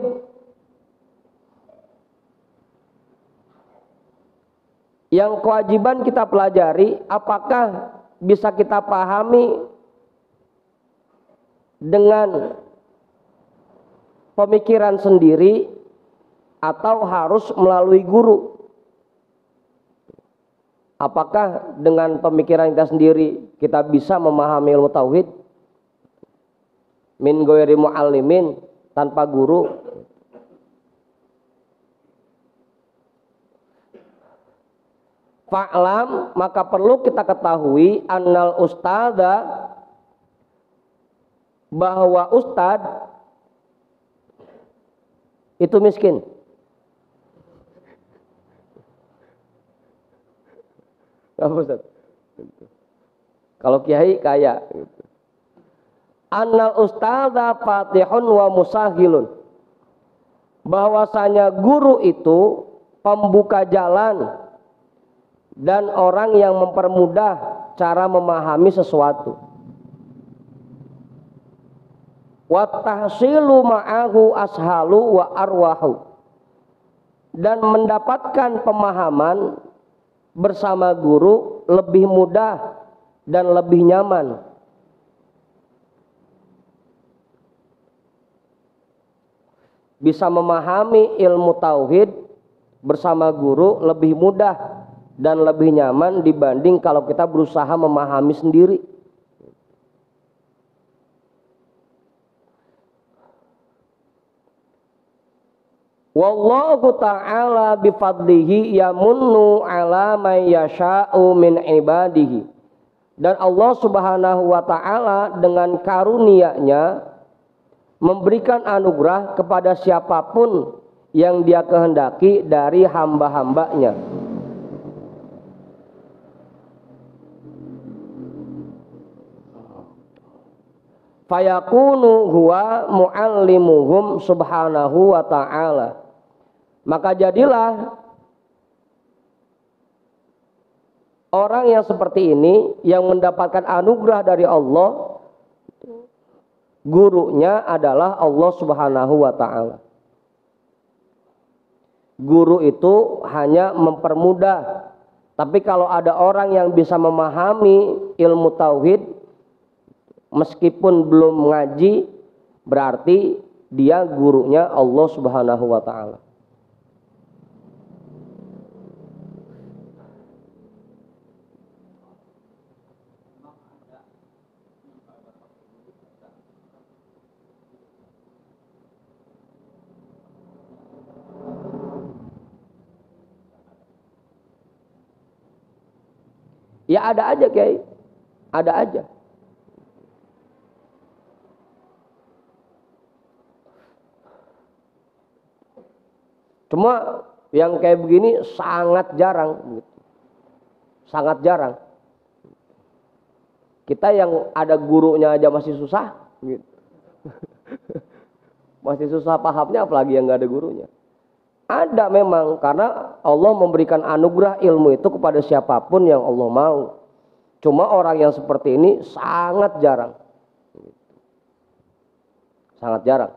yang kewajiban kita pelajari, apakah bisa kita pahami dengan pemikiran sendiri atau harus melalui guru? Apakah dengan pemikiran kita sendiri kita bisa memahami ilmu tauhid min ghairi muallimin, tanpa guru? Fa'lam, maka perlu kita ketahui annal ustada, bahwa ustad itu miskin. Apa Ustaz? Kalau kiai kaya. Gitu. Annal ustadza fatihun wa musahilun. Bahwasanya guru itu pembuka jalan dan orang yang mempermudah cara memahami sesuatu. Wa tahsilu ma'ahu ashalu wa arwahu. Dan mendapatkan pemahaman bersama guru lebih mudah dan lebih nyaman. Bisa memahami ilmu tauhid bersama guru lebih mudah dan lebih nyaman dibanding kalau kita berusaha memahami sendiri. Wallahu ta'ala bifadlihi yamunnu ala man yasha'u min ibadihi. Dan Allah Subhanahu wa ta'ala dengan karunia-Nya memberikan anugerah kepada siapapun yang Dia kehendaki dari hamba-hambanya. Fayakunu huwa muallimuhum subhanahu wa ta'ala. Maka jadilah orang yang seperti ini yang mendapatkan anugerah dari Allah, gurunya adalah Allah Subhanahu wa ta'ala. Guru itu hanya mempermudah. Tapi kalau ada orang yang bisa memahami ilmu tauhid meskipun belum ngaji, berarti dia gurunya Allah Subhanahu wa ta'ala. Ya ada aja Kiai, ada aja. Cuma yang kayak begini sangat jarang, sangat jarang. Kita yang ada gurunya aja masih susah, gitu. Masih susah pahamnya, apalagi yang nggak ada gurunya. Ada memang, karena Allah memberikan anugerah ilmu itu kepada siapapun yang Allah mau. Cuma orang yang seperti ini sangat jarang. Sangat jarang.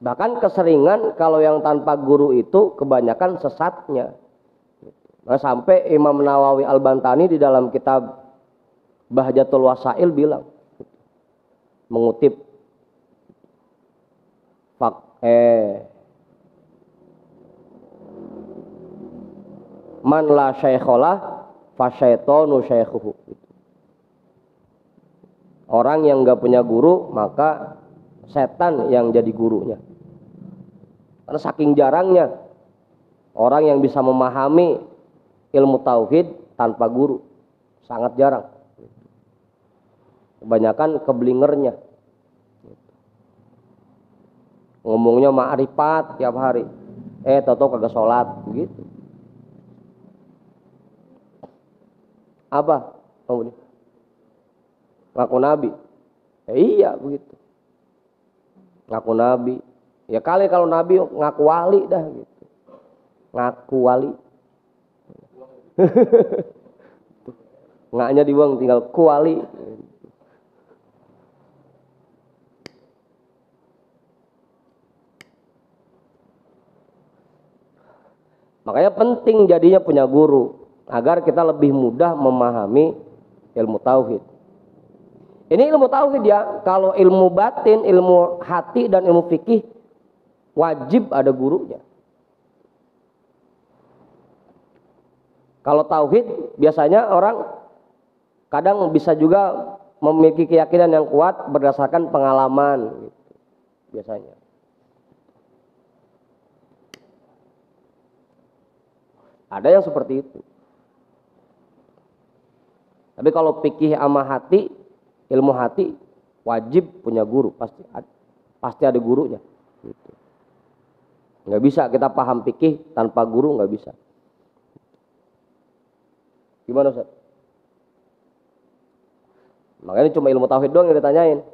Bahkan keseringan kalau yang tanpa guru itu kebanyakan sesatnya. Nah, sampai Imam Nawawi Al-Bantani di dalam kitab Bahjatul Wasail bilang, mengutip man la syaikholah fa syaitonu syaikhuhu. Orang yang enggak punya guru maka setan yang jadi gurunya. Karena saking jarangnya orang yang bisa memahami ilmu tauhid tanpa guru, sangat jarang. Kebanyakan kebelingernya, ngomongnya ma'rifat tiap hari, toto kagak sholat, begitu. Apa? Ngaku nabi? Iya begitu. Ngaku nabi. Ya kali kalau nabi ngaku wali dah gitu. Ngaku wali. Ngaknya dibuang tinggal kuali. Makanya penting jadinya punya guru agar kita lebih mudah memahami ilmu tauhid. Ini ilmu tauhid ya. Kalau ilmu batin, ilmu hati dan ilmu fikih wajib ada gurunya. Kalau tauhid biasanya orang kadang bisa juga memiliki keyakinan yang kuat berdasarkan pengalaman gitu, biasanya. Ada yang seperti itu. Tapi kalau fikih sama hati, ilmu hati wajib punya guru, pasti ada gurunya. Gitu. Nggak bisa kita paham fikih tanpa guru, nggak bisa. Gimana Ustaz? Makanya cuma ilmu tauhid doang yang ditanyain.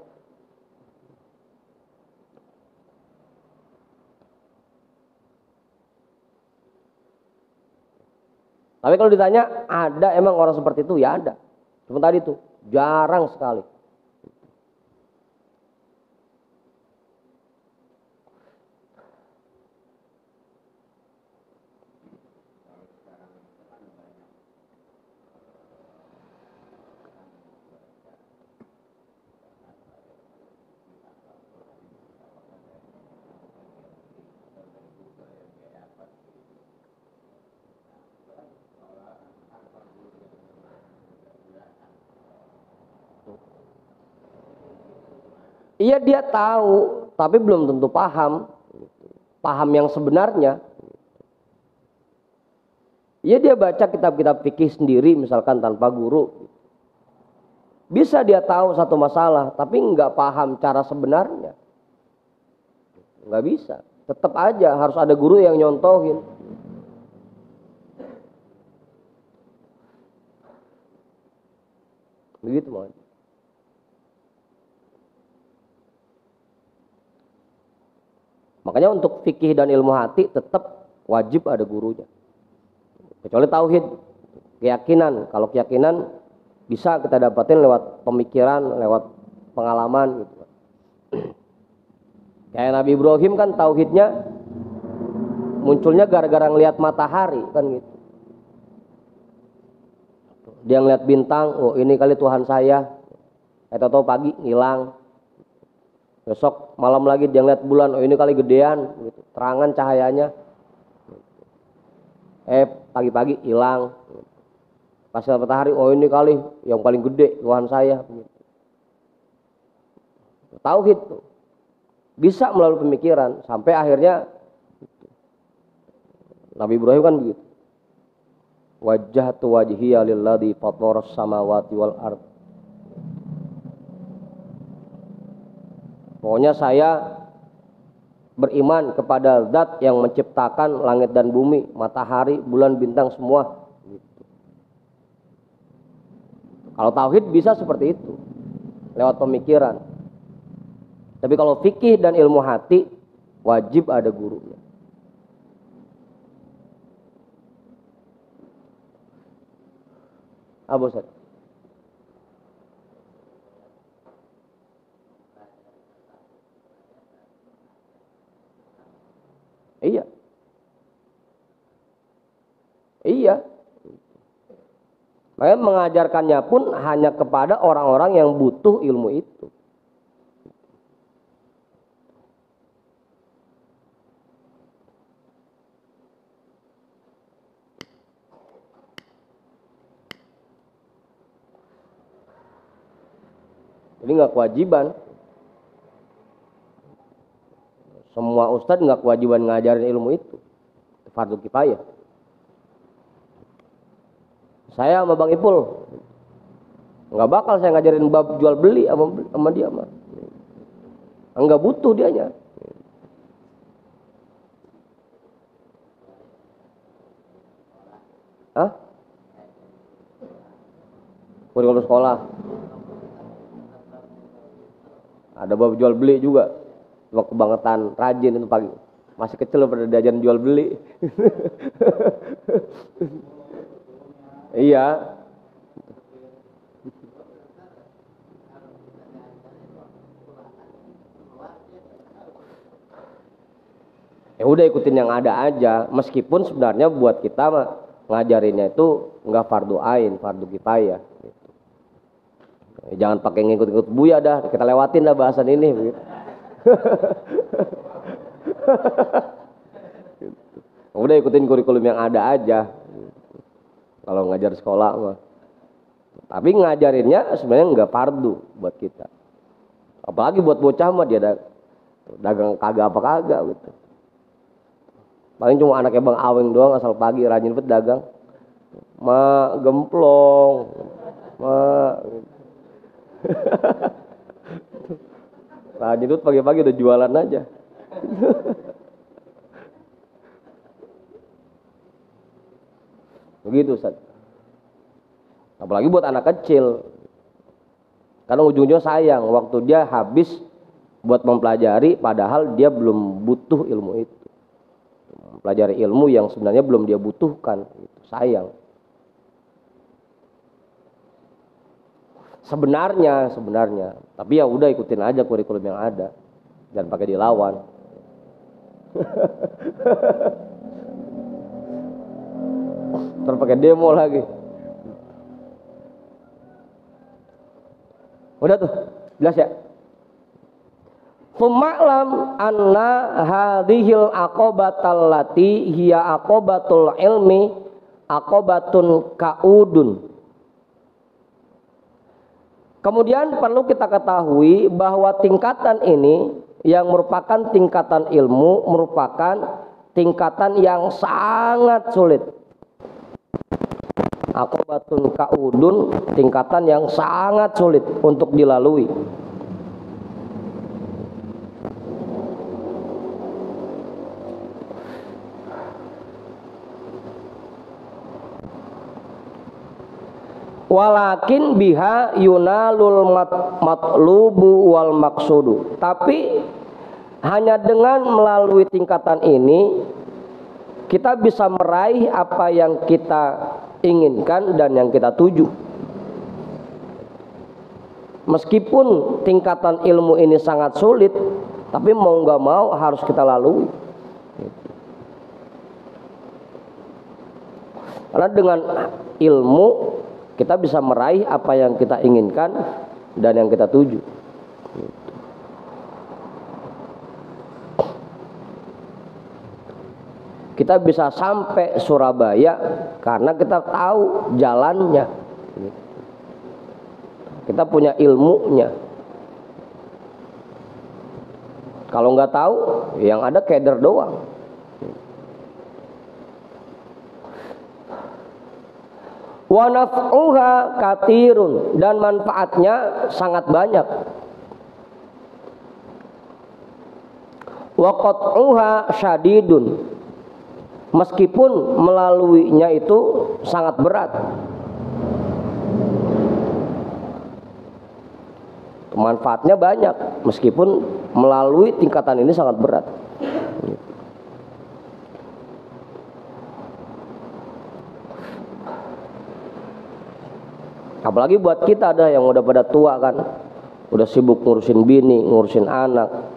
Tapi kalau ditanya ada emang orang seperti itu, ya ada. Cuma tadi tuh jarang sekali. Iya dia tahu, tapi belum tentu paham. Paham yang sebenarnya. Iya dia baca kitab-kitab fikih sendiri misalkan tanpa guru. Bisa dia tahu satu masalah, tapi nggak paham cara sebenarnya. Nggak bisa. Tetap aja harus ada guru yang nyontohin. Begitu mohon. Makanya untuk fikih dan ilmu hati tetap wajib ada gurunya. Kecuali tauhid, keyakinan. Kalau keyakinan bisa kita dapatin lewat pemikiran, lewat pengalaman gitu. Kayak Nabi Ibrahim kan tauhidnya munculnya gara-gara ngelihat matahari kan gitu. Dia ngelihat bintang, oh ini kali Tuhan saya. Tahu-tahu pagi hilang. Besok malam lagi dia ngeliat bulan, oh ini kali gedean, gitu. Terangan cahayanya. Pagi-pagi hilang. Pas matahari, oh ini kali yang paling gede Tuhan saya. Gitu. Tauhid tuh. Bisa melalui pemikiran sampai akhirnya Nabi Ibrahim kan begitu. Wajjahtu wajhiya lilladzi fataras samawati wal ardh. Pokoknya saya beriman kepada zat yang menciptakan langit dan bumi, matahari, bulan, bintang semua. Gitu. Kalau tauhid bisa seperti itu, lewat pemikiran. Tapi kalau fikih dan ilmu hati, wajib ada gurunya. Apa Ustaz? Iya. Iya. Makanya mengajarkannya pun hanya kepada orang-orang yang butuh ilmu itu. Jadi nggak kewajiban. Semua ustadz nggak kewajiban ngajarin ilmu itu. Fardu kifayah. Saya sama Bang Ipul nggak bakal saya ngajarin bab jual beli sama dia mah. Nggak butuh dianya. Hah? Kurikulum sekolah. Ada bab jual beli juga. Cuma kebangetan rajin itu pagi. Masih kecil pada diajarin jual beli. Iya. Ya udah ikutin yang ada aja. Meskipun sebenarnya buat kita mah ngajarinnya itu nggak fardu ain, fardu kifayah. Gitu. Jangan pakai ngikut-ngikut buya dah. Kita lewatin dah bahasan ini. Begitu. Udah ikutin kurikulum yang ada aja. Kalau ngajar sekolah mah. Tapi ngajarinnya sebenarnya nggak fardu buat kita. Apalagi buat bocah mah dia dagang kagak apa kagak gitu. Paling cuma anaknya Bang Aweng doang asal pagi rajin bet dagang. Ma gemplong. Ma rajin bet pagi-pagi udah jualan aja. Begitu Ustaz. Apalagi buat anak kecil. Karena ujung-ujungnya sayang waktu dia habis buat mempelajari padahal dia belum butuh ilmu itu. Mempelajari ilmu yang sebenarnya belum dia butuhkan, gitu. Sayang. Sebenarnya, tapi ya udah ikutin aja kurikulum yang ada. Jangan pakai dilawan. Terus pakai demo lagi. Udah tuh, jelas ya? Fuma'lam anna hadhil aqobatal lati hiya aqobatul ilmi aqobatun ka'udun. Kemudian perlu kita ketahui bahwa tingkatan ini yang merupakan tingkatan ilmu merupakan tingkatan yang sangat sulit. Aqobatun ka'udun, tingkatan yang sangat sulit untuk dilalui. Walakin biha yunalul matlubu wal maksudu. Tapi hanya dengan melalui tingkatan ini kita bisa meraih apa yang kita inginkan dan yang kita tuju. Meskipun tingkatan ilmu ini sangat sulit, tapi mau nggak mau harus kita lalui. Karena dengan ilmu kita bisa meraih apa yang kita inginkan dan yang kita tuju. Kita bisa sampai Surabaya karena kita tahu jalannya. Kita punya ilmunya. Kalau nggak tahu, yang ada keder doang. Wa naf'uha katirun, dan manfaatnya sangat banyak. Wa qat'uha syadidun, meskipun melaluinya itu sangat berat. Manfaatnya banyak meskipun melalui tingkatan ini sangat berat. Apalagi buat kita ada yang udah pada tua kan, udah sibuk ngurusin bini, ngurusin anak,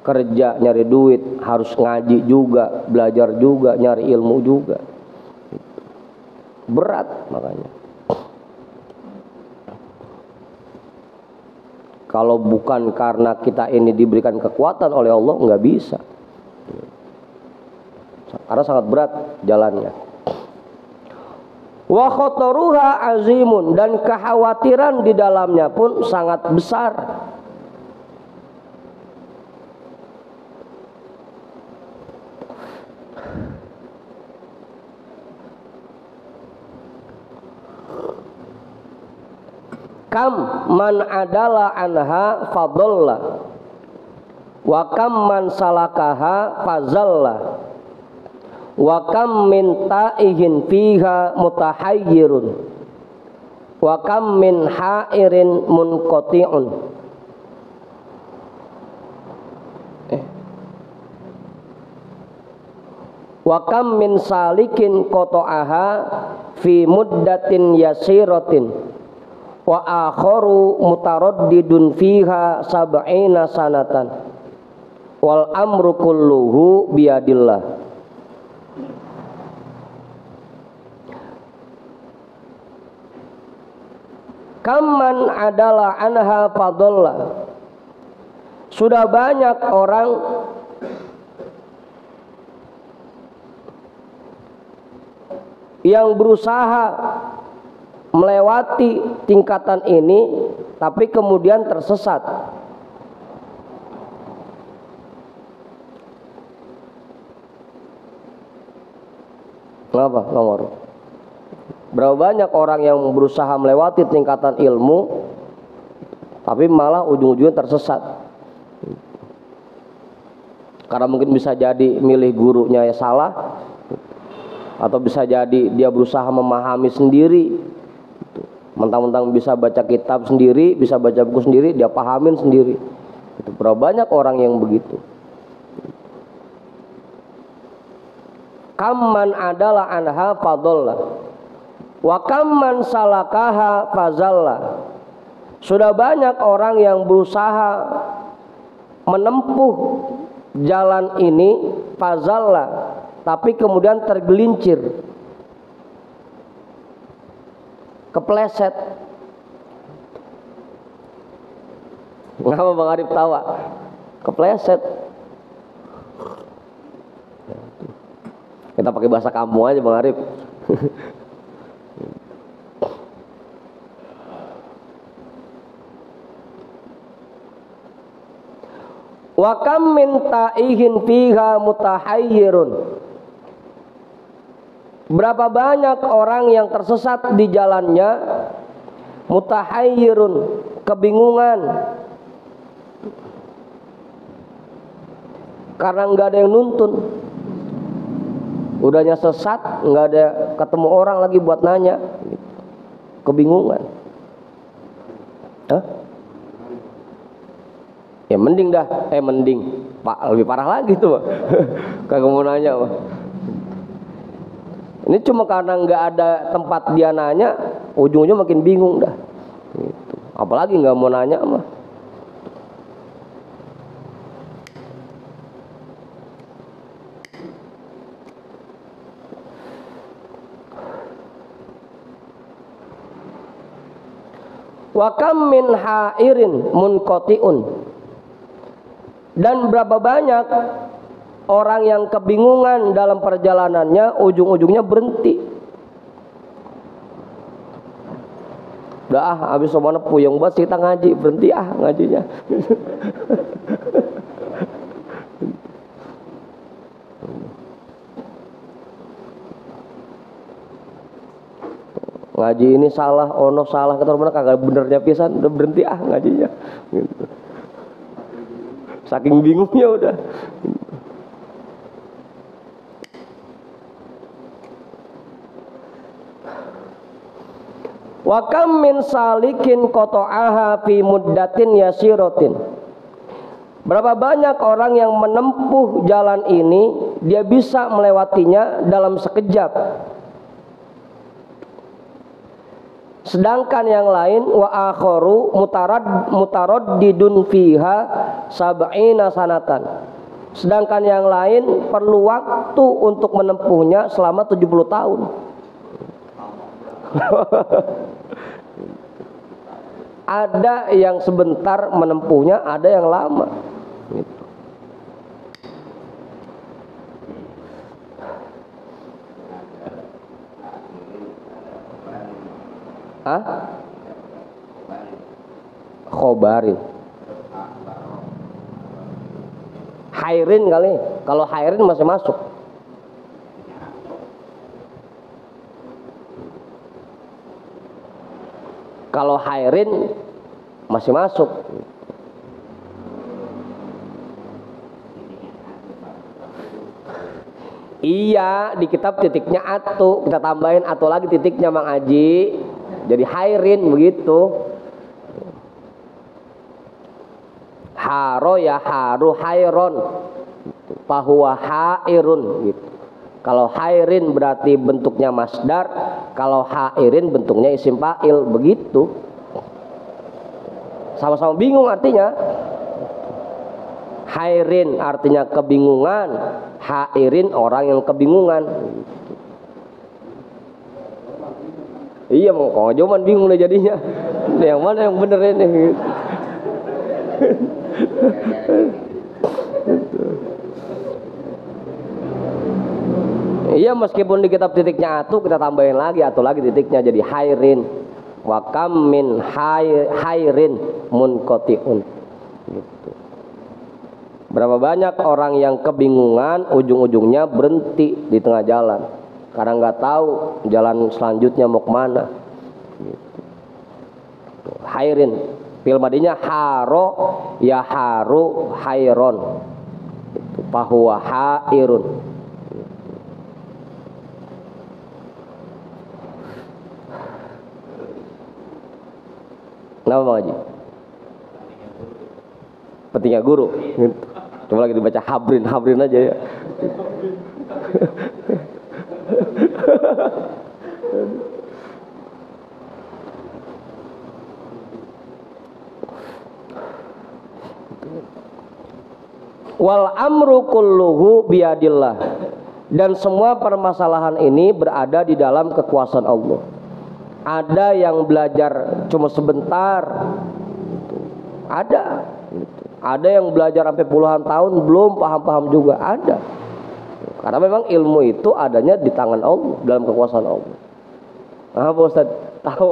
kerja nyari duit, harus ngaji juga, belajar juga, nyari ilmu juga, berat makanya. Kalau bukan karena kita ini diberikan kekuatan oleh Allah, nggak bisa, karena sangat berat jalannya. Wa khotoruha azimun, dan kekhawatiran di dalamnya pun sangat besar. Kam man adala anha fadalla, wa kam man salakaha fazalla, wa kam min ta'ihin fiha mutahayyirun, wa kam min ha'irin munqati'un. Wa kam min salikin qata'aha fi muddatin yasiratin, wa akharu mutaraddidun fiha sab'ina sanatan, wal amru kulluhu biyadillah. Kamman adalah anha fadalla, sudah banyak orang yang berusaha melewati tingkatan ini tapi kemudian tersesat. Kenapa nomor? Berapa banyak orang yang berusaha melewati tingkatan ilmu tapi malah ujung-ujungnya tersesat. Karena mungkin bisa jadi milih gurunya yang salah, Atau bisa jadi dia berusaha memahami sendiri, mentang-mentang bisa baca kitab sendiri, bisa baca buku sendiri, dia pahamin sendiri. Itu berapa banyak orang yang begitu. Kamman adalah anha fadalla wa kamman salakaha fazalla. Sudah banyak orang yang berusaha menempuh jalan ini fazalla, tapi kemudian tergelincir, kepleset. Ngapa Bang Arif tawa? Kepleset. Kita pakai bahasa kamu aja Bang Arif. Wa kam min ta'ihin fiha mutahayyirun. Berapa banyak orang yang tersesat di jalannya, mutahayyirun, kebingungan. Karena nggak ada yang nuntun. Udahnya sesat, nggak ada ketemu orang lagi buat nanya, kebingungan. Hah? Ya mending dah, mending Pak, lebih parah lagi tuh. Kagak mau nanya Pak. Ini cuma karena nggak ada tempat dia nanya, ujung-ujung makin bingung dah. Gitu. Apalagi nggak mau nanya mah. Wa kam min hairin munqati'un. Dan berapa banyak orang yang kebingungan dalam perjalanannya, ujung-ujungnya berhenti. Udah habis semuanya puyeng banget kita ngaji, berhenti ngajinya. Ngaji ini salah, ono salah, kata mana kagak benernya pisan, udah berhenti ngajinya. Gitu. Saking bingungnya udah. Wa kam min salikin qata'aha fi muddatin yasiratin. Berapa banyak orang yang menempuh jalan ini, dia bisa melewatinya dalam sekejap. Sedangkan yang lain wa akharu mutaraddidun fiha sab'ina sanatan. Sedangkan yang lain perlu waktu untuk menempuhnya selama 70 tahun. Ada yang sebentar menempuhnya, ada yang lama. Gitu. Khobarin. Hairin kali. Kalau hairin masih masuk. Kalau hairin masih masuk. Iya, di kitab titiknya atu, kita tambahin atu lagi titiknya Mang Aji. Jadi hairin begitu. Haro ya haru hairon. Fahuwa hairun gitu. Kalau hairin berarti bentuknya masdar, kalau hairin bentuknya isim fa'il, begitu. Sama-sama bingung artinya. Hairin artinya kebingungan, hairin orang yang kebingungan. Iya, mau kojoman bingung deh jadinya. Yang mana yang bener ini? Iya, meskipun di kitab titiknya atu, kita tambahin lagi atu lagi titiknya jadi hairin. Wa kam min hairin munqati'un. Gitu. Berapa banyak orang yang kebingungan, ujung-ujungnya berhenti di tengah jalan karena nggak tahu jalan selanjutnya mau kemana. Gitu. Hairin, fil madinya haro ya haru hairon. Fahuwa hairun. Kenapa Bang Haji? Pentingnya guru. Coba lagi dibaca habrin aja ya. Wal amru kulluhu biyadillah, dan semua permasalahan ini berada di dalam kekuasaan Allah. Ada yang belajar cuma sebentar, ada yang belajar sampai puluhan tahun belum paham juga, ada. Karena memang ilmu itu adanya di tangan Allah, dalam kekuasaan Allah. Nah, Pak Ustaz tahu.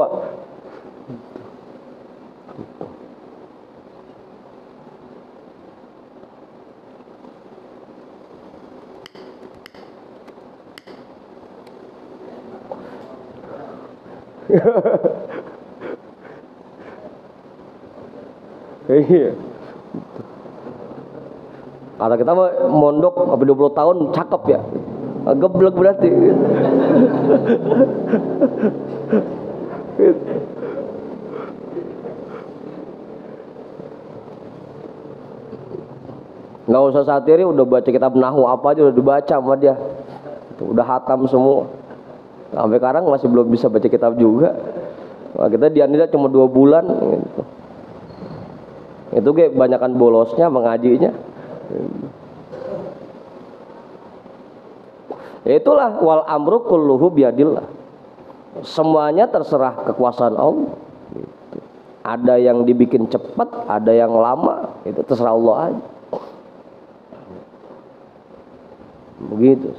Iya. Kata kita mah mondok sampai 20 tahun cakep ya. Geblek berarti. Nggak usah satiri, udah baca kitab Nahwu apa aja udah dibaca sama dia. Udah hatam semua. Sampai sekarang masih belum bisa baca kitab juga. Nah, kita dianida cuma 2 bulan gitu. Itu kayak kebanyakan bolosnya mengajinya. Itulah wal amru kulluhu biadillah. Semuanya terserah kekuasaan Allah. Gitu. Ada yang dibikin cepat, ada yang lama, itu terserah Allah aja. Begitu.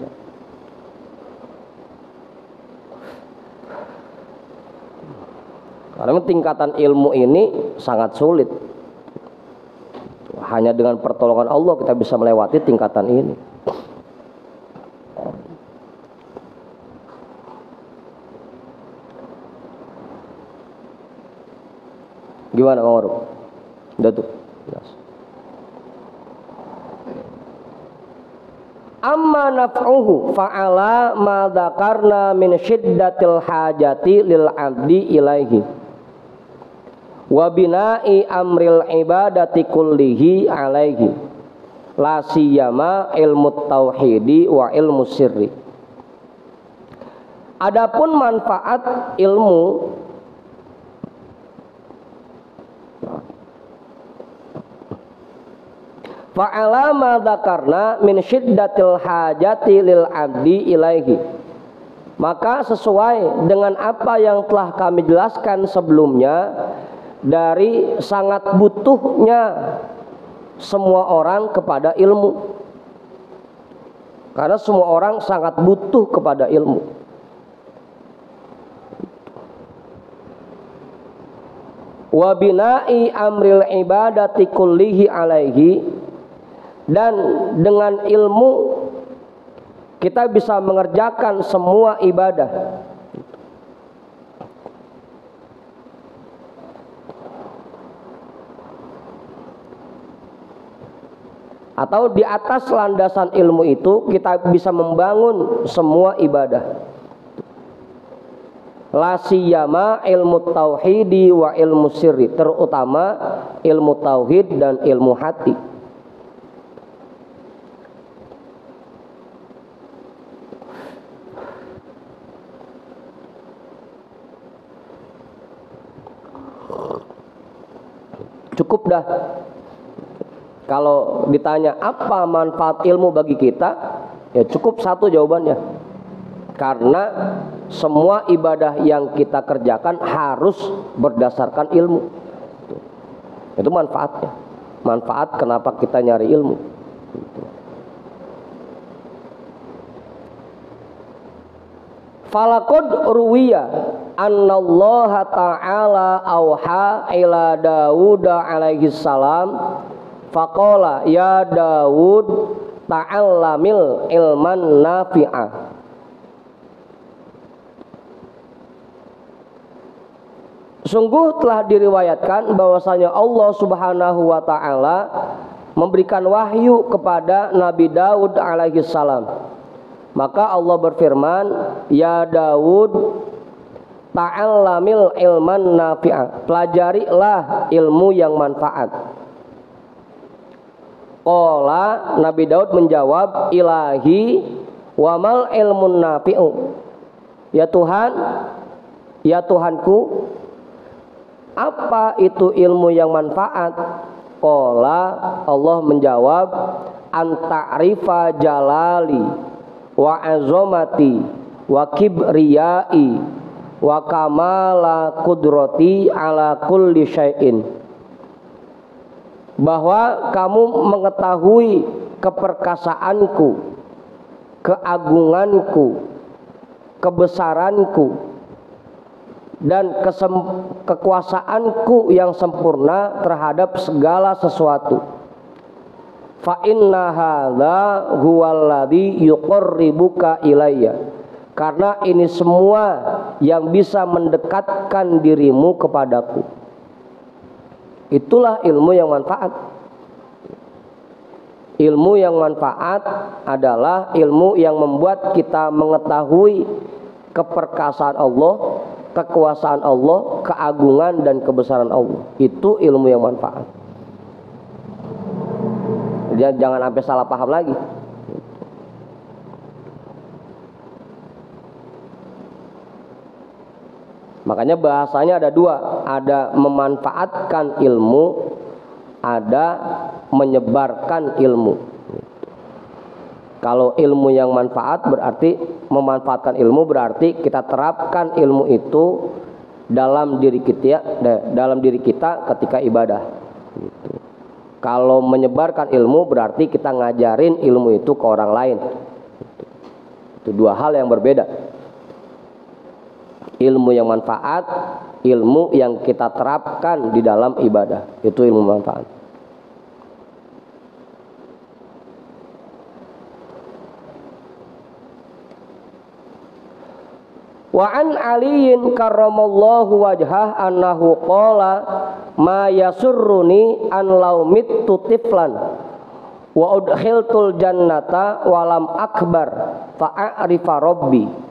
Karena tingkatan ilmu ini sangat sulit. Hanya dengan pertolongan Allah kita bisa melewati tingkatan ini. Gimana Bang Waruk? Udah tuh. Yes. Amma naf'uhu fa'ala ma dzakarna min syiddatil hajati lil 'abdi ilaihi wa bina'i amril ibadati kullihi alaihi la siyama ilmu tauhidi wa ilmu sirri. Adapun manfaat ilmu fa'ala ma dzakarna min syiddatil hajati lil 'abdi ilaihi, maka sesuai dengan apa yang telah kami jelaskan sebelumnya dari sangat butuhnya semua orang kepada ilmu. Karena semua orang sangat butuh kepada ilmu. Wa bina'i amril ibadati kullihi alaihi, dan dengan ilmu kita bisa mengerjakan semua ibadah. Atau di atas landasan ilmu itu kita bisa membangun semua ibadah. La siyama ilmu tauhidi wa ilmu sirri, terutama ilmu tauhid dan ilmu hati. Cukup dah. Kalau ditanya apa manfaat ilmu bagi kita, ya cukup satu jawabannya. Karena semua ibadah yang kita kerjakan harus berdasarkan ilmu. Itu manfaatnya. Manfaat kenapa kita nyari ilmu. Falaqad ruwiya annallaha ta'ala auha ila Dawud alaihi salam faqala ya Dawud ta'allamil ilman nafi'ah. Sungguh telah diriwayatkan bahwasanya Allah Subhanahu wa taala memberikan wahyu kepada Nabi Daud alaihi salam. Maka Allah berfirman, ya Daud, ta'allamil ilman nafi'a, pelajarilah ilmu yang manfaat. Qala, Nabi Daud menjawab, ilahi wamal ilmun nafi'u, ya Tuhan, ya Tuhanku, apa itu ilmu yang manfaat? Qala, Allah menjawab, anta'rifa jalali wa azamati wa kibriyai wa kamala kudrati ala kulli syai'in, bahwa kamu mengetahui keperkasaanku, keagunganku, kebesaranku, dan kekuasaanku yang sempurna terhadap segala sesuatu. Fa inna hadza huwallazi yuqarribuka ilayya, karena ini semua yang bisa mendekatkan dirimu kepadaku. Itulah ilmu yang manfaat. Ilmu yang manfaat adalah ilmu yang membuat kita mengetahui keperkasaan Allah, kekuasaan Allah, keagungan dan kebesaran Allah. Itu ilmu yang manfaat. Jangan sampai salah paham lagi. Makanya bahasanya ada dua, ada memanfaatkan ilmu, ada menyebarkan ilmu. Kalau ilmu yang manfaat berarti memanfaatkan ilmu, berarti kita terapkan ilmu itu dalam diri kita ketika ibadah. Gitu. Kalau menyebarkan ilmu berarti kita ngajarin ilmu itu ke orang lain. Itu dua hal yang berbeda. Ilmu yang manfaat, ilmu yang kita terapkan di dalam ibadah, itu ilmu manfaat. Wa an aliyin karramallahu wajhah annahu qala ma yasurruni an law mittu tiflan wa udkhiltul jannata walam akbar fa'arifa rabbi.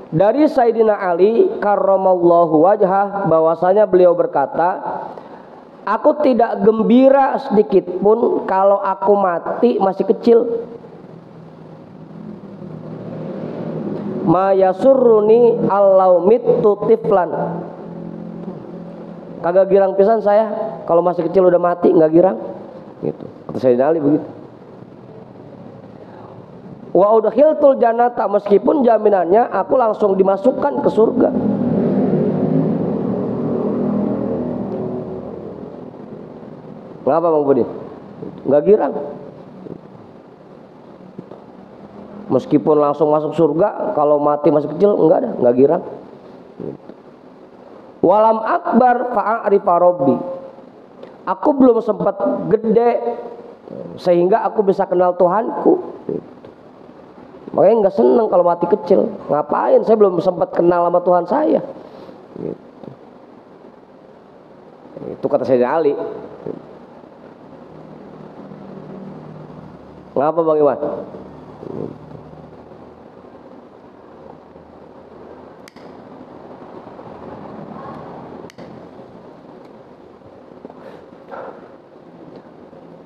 Dari Sayyidina Ali karramallahu wajhah bahwasanya beliau berkata, aku tidak gembira sedikit pun kalau aku mati masih kecil. Ma yasurruni allau mittu tiflan, kagak girang pisan saya kalau masih kecil udah mati, nggak girang gitu. Kata Sayyidina Ali begitu. Wa udkhiltul jannata, meskipun jaminannya aku langsung dimasukkan ke surga. Ngapa Bang Budi? Nggak girang. Meskipun langsung masuk surga, kalau mati masih kecil enggak ada, nggak girang. Walam akbar fa'arifa rabbi, aku belum sempat gede sehingga aku bisa kenal Tuhanku. Makanya nggak seneng kalau mati kecil. Ngapain? Saya belum sempat kenal sama Tuhan saya. Itu kata Sayyidina Ali. Ngapa Bang Iwan?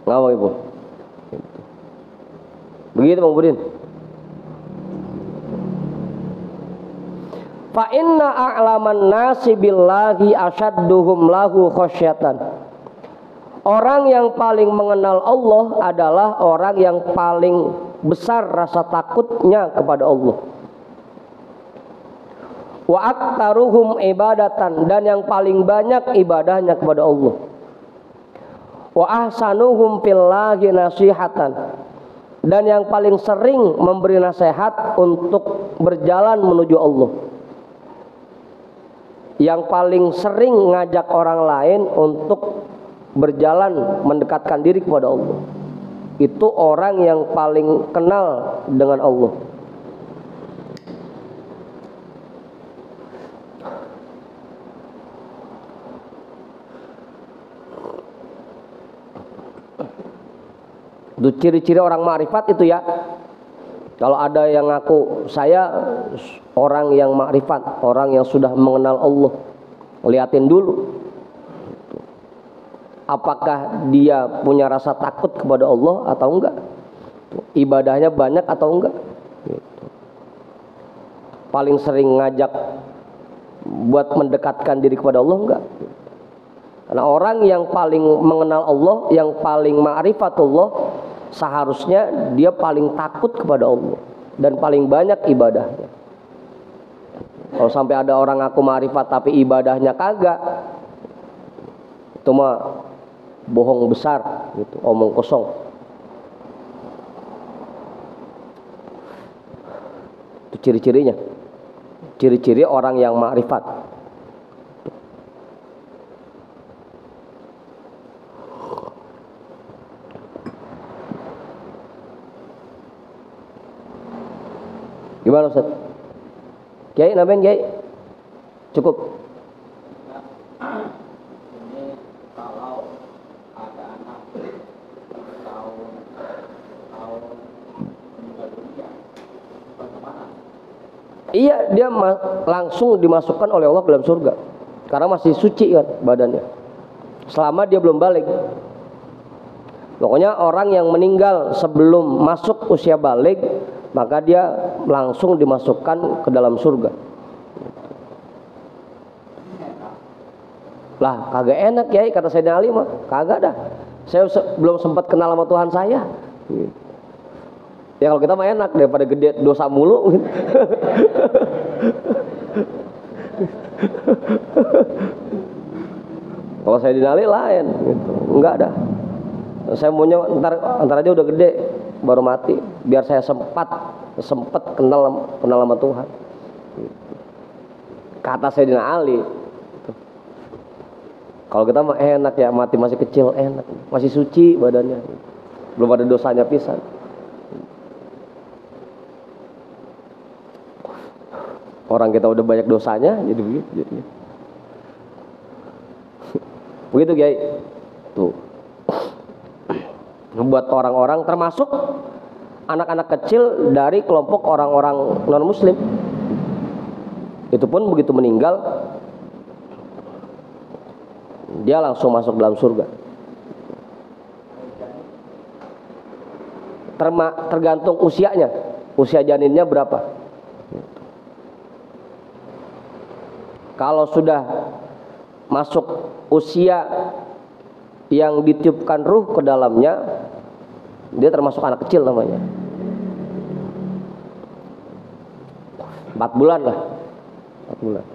Ngapa Ibu? Begitu Bang Budin. Fa inna a'laman nasi billahi asyadduhum lahu khasyatan. Orang yang paling mengenal Allah adalah orang yang paling besar rasa takutnya kepada Allah. Wa aktaruhum ibadatan, dan yang paling banyak ibadahnya kepada Allah. Wa ahsanuhum fillahi nasihatan, dan yang paling sering memberi nasihat untuk berjalan menuju Allah. Yang paling sering ngajak orang lain untuk berjalan mendekatkan diri kepada Allah. Itu orang yang paling kenal dengan Allah. Itu ciri-ciri orang ma'rifat itu ya. Kalau ada yang ngaku saya orang yang makrifat, orang yang sudah mengenal Allah, liatin dulu apakah dia punya rasa takut kepada Allah atau enggak, ibadahnya banyak atau enggak. Paling sering ngajak buat mendekatkan diri kepada Allah enggak. Karena orang yang paling mengenal Allah, yang paling ma'rifatullah, seharusnya dia paling takut kepada Allah dan paling banyak ibadahnya. Kalau sampai ada orang ngaku ma'rifat tapi ibadahnya kagak, itu mah bohong besar gitu, omong kosong. Itu ciri-cirinya. Ciri-ciri orang yang ma'rifat. Gimana Ustaz? Kiai, nambahin Kiai? Cukup? Ini kalau ada anak tahun meninggal dunia, bagaimana? Iya, dia langsung dimasukkan oleh Allah ke dalam surga. Karena masih suci kan badannya. Selama dia belum balik. Pokoknya orang yang meninggal sebelum masuk usia balik, maka dia langsung dimasukkan ke dalam surga. Lah kagak enak ya kata Sayyidina Ali mah, kagak dah. Saya belum sempat kenal sama Tuhan saya. Ya kalau kita mah enak daripada gede dosa mulu. Kalau Sayyidina Ali lain gitu. Enggak dah. Saya maunya ntar aja udah gede baru mati, biar saya sempat kenal sama Tuhan. Kata Sayyidina Ali. Kalau kita mah enak ya, mati masih kecil enak, masih suci badannya, belum ada dosanya pisan. Orang kita udah banyak dosanya, jadi begitu. Begitu Kiai. Tuh. Membuat orang-orang termasuk anak-anak kecil dari kelompok orang-orang non-muslim. Itu pun begitu meninggal, dia langsung masuk dalam surga. Tergantung usianya. Usia janinnya berapa. Kalau sudah masuk usia yang ditiupkan ruh ke dalamnya, dia termasuk anak kecil namanya. 4 bulan lah. 4 bulan.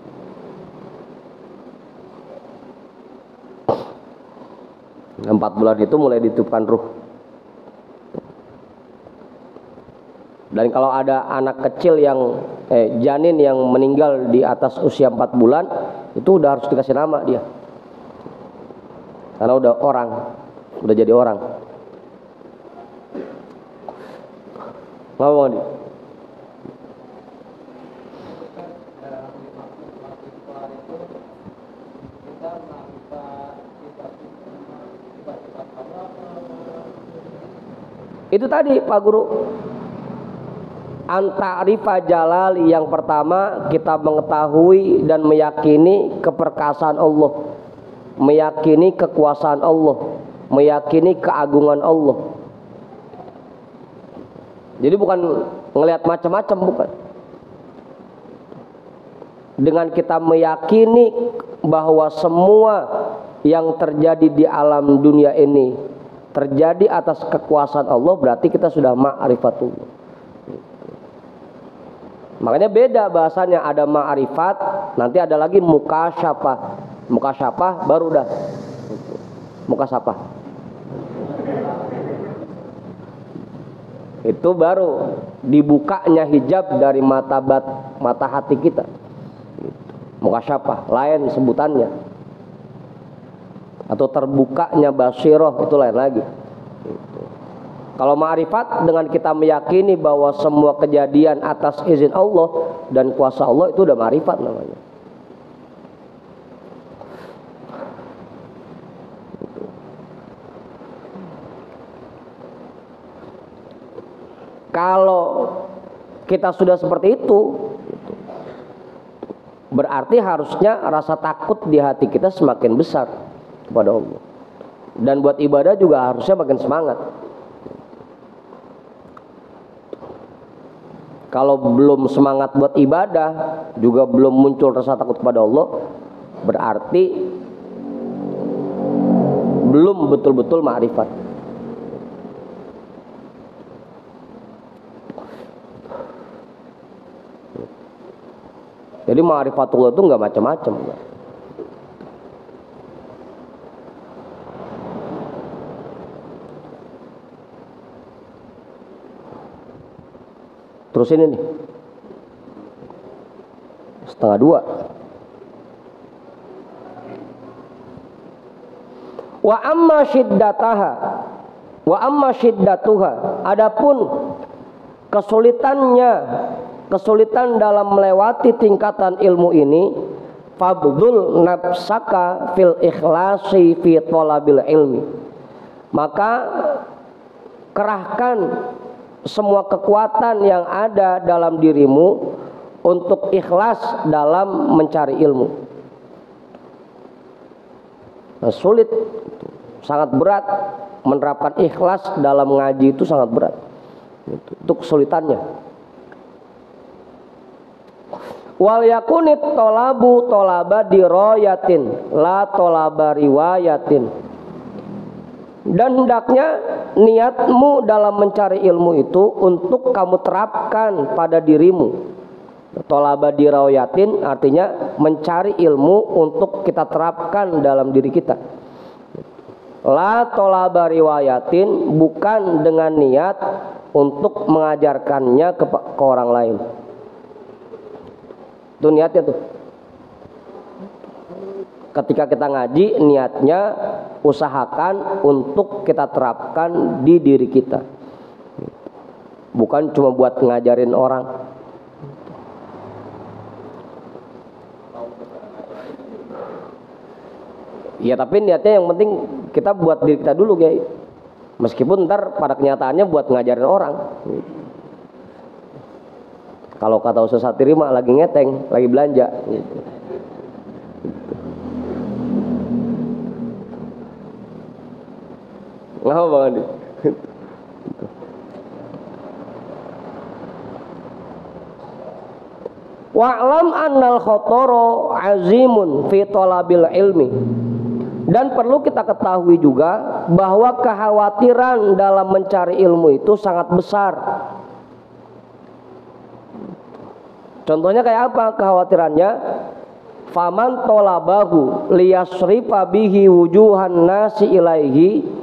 Nah, 4 bulan itu mulai ditiupkan ruh. Dan kalau ada anak kecil yang janin yang meninggal di atas usia 4 bulan, itu udah harus dikasih nama dia. Karena udah orang, udah jadi orang. Ngomong di. Itu tadi Pak Guru. Anta'rifa jalal, yang pertama kita mengetahui dan meyakini keperkasaan Allah, meyakini kekuasaan Allah, meyakini keagungan Allah. Jadi bukan ngelihat macam-macam, bukan. Dengan kita meyakini bahwa semua yang terjadi di alam dunia ini terjadi atas kekuasaan Allah, berarti kita sudah ma'rifatullah. Makanya beda bahasanya, ada ma'rifat, nanti ada lagi mukasyafah. Mukasyafah baru dah. Mukasyafah. Itu baru dibukanya hijab dari mata hati kita. Mukasyafah, lain sebutannya. Atau terbukanya basiroh, itu lain lagi. Kalau ma'rifat dengan kita meyakini bahwa semua kejadian atas izin Allah dan kuasa Allah, itu udah ma'rifat namanya. Kalau kita sudah seperti itu, berarti harusnya rasa takut di hati kita semakin besar kepada Allah. Dan buat ibadah juga harusnya makin semangat. Kalau belum semangat buat ibadah, juga belum muncul rasa takut kepada Allah, berarti belum betul-betul ma'rifat. Jadi ma'rifatullah itu nggak macam-macam. Terus ini nih, 1:30. Wa amma syiddataha, wa amma syiddatuha, adapun kesulitan dalam melewati tingkatan ilmu ini, fabdul nafsaka fil ikhlasi fi thalabil ilmi, maka kerahkan semua kekuatan yang ada dalam dirimu untuk ikhlas dalam mencari ilmu. Nah, sulit, sangat berat menerapkan ikhlas dalam ngaji, itu sangat berat. Itu kesulitannya. Wal yakunit tolabu tolaba diroyatin la tolaba riwayatin. Dan hendaknya niatmu dalam mencari ilmu itu untuk kamu terapkan pada dirimu. Tolaba diroyatin artinya mencari ilmu untuk kita terapkan dalam diri kita. La tolaba riwayatin, bukan dengan niat untuk mengajarkannya ke orang lain. Itu niatnya tuh. Ketika kita ngaji, niatnya usahakan untuk kita terapkan di diri kita, bukan cuma buat ngajarin orang. Ya tapi niatnya yang penting kita buat diri kita dulu, Kiai. Meskipun ntar pada kenyataannya buat ngajarin orang. Kalau kata Ustaz Satiri mah lagi ngeteng, lagi belanja gitu. Ngapa Bang Andi? Wa'lam annal khotoro azimun fi talabil ilmi. Dan perlu kita ketahui juga bahwa kekhawatiran dalam mencari ilmu itu sangat besar. Contohnya kayak apa kekhawatirannya? Faman tolabahu liyasrifa bihi wujuhan nasi ilaihi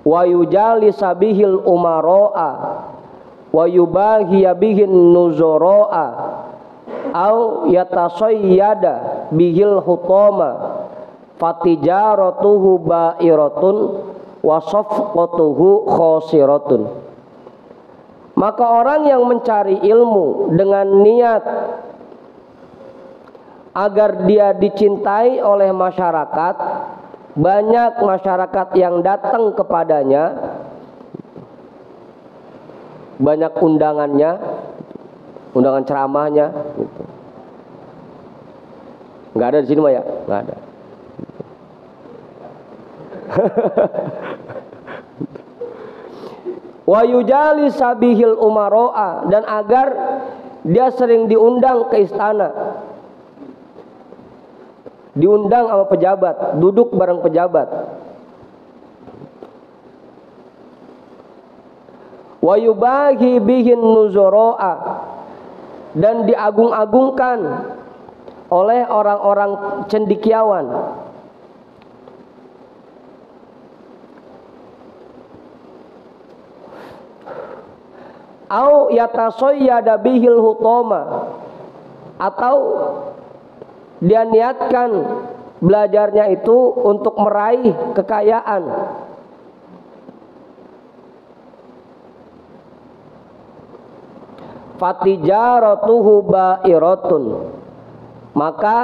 wa yujalisa bihil umaro'a wa yubahiya bihin nuzoro'a au yatasoyyada bihil hutoma fatijaratuhu ba'iratun wa safqatuhu khosiratun. Maka orang yang mencari ilmu dengan niat agar dia dicintai oleh masyarakat, banyak masyarakat yang datang kepadanya, banyak undangannya, undangan ceramahnya gitu. Nggak ada di sini mah ya, nggak ada. Wa yujali sabihil umaro'a, dan agar dia sering diundang ke istana, diundang sama pejabat, duduk bareng pejabat. Wa yubahi bihin nuzoro'a, dan diagung-agungkan oleh orang-orang cendekiawan. Au yatasoyyada bihil hutoma, atau dia niatkan belajarnya itu untuk meraih kekayaan. Fatijaratuhu ba'iratun, maka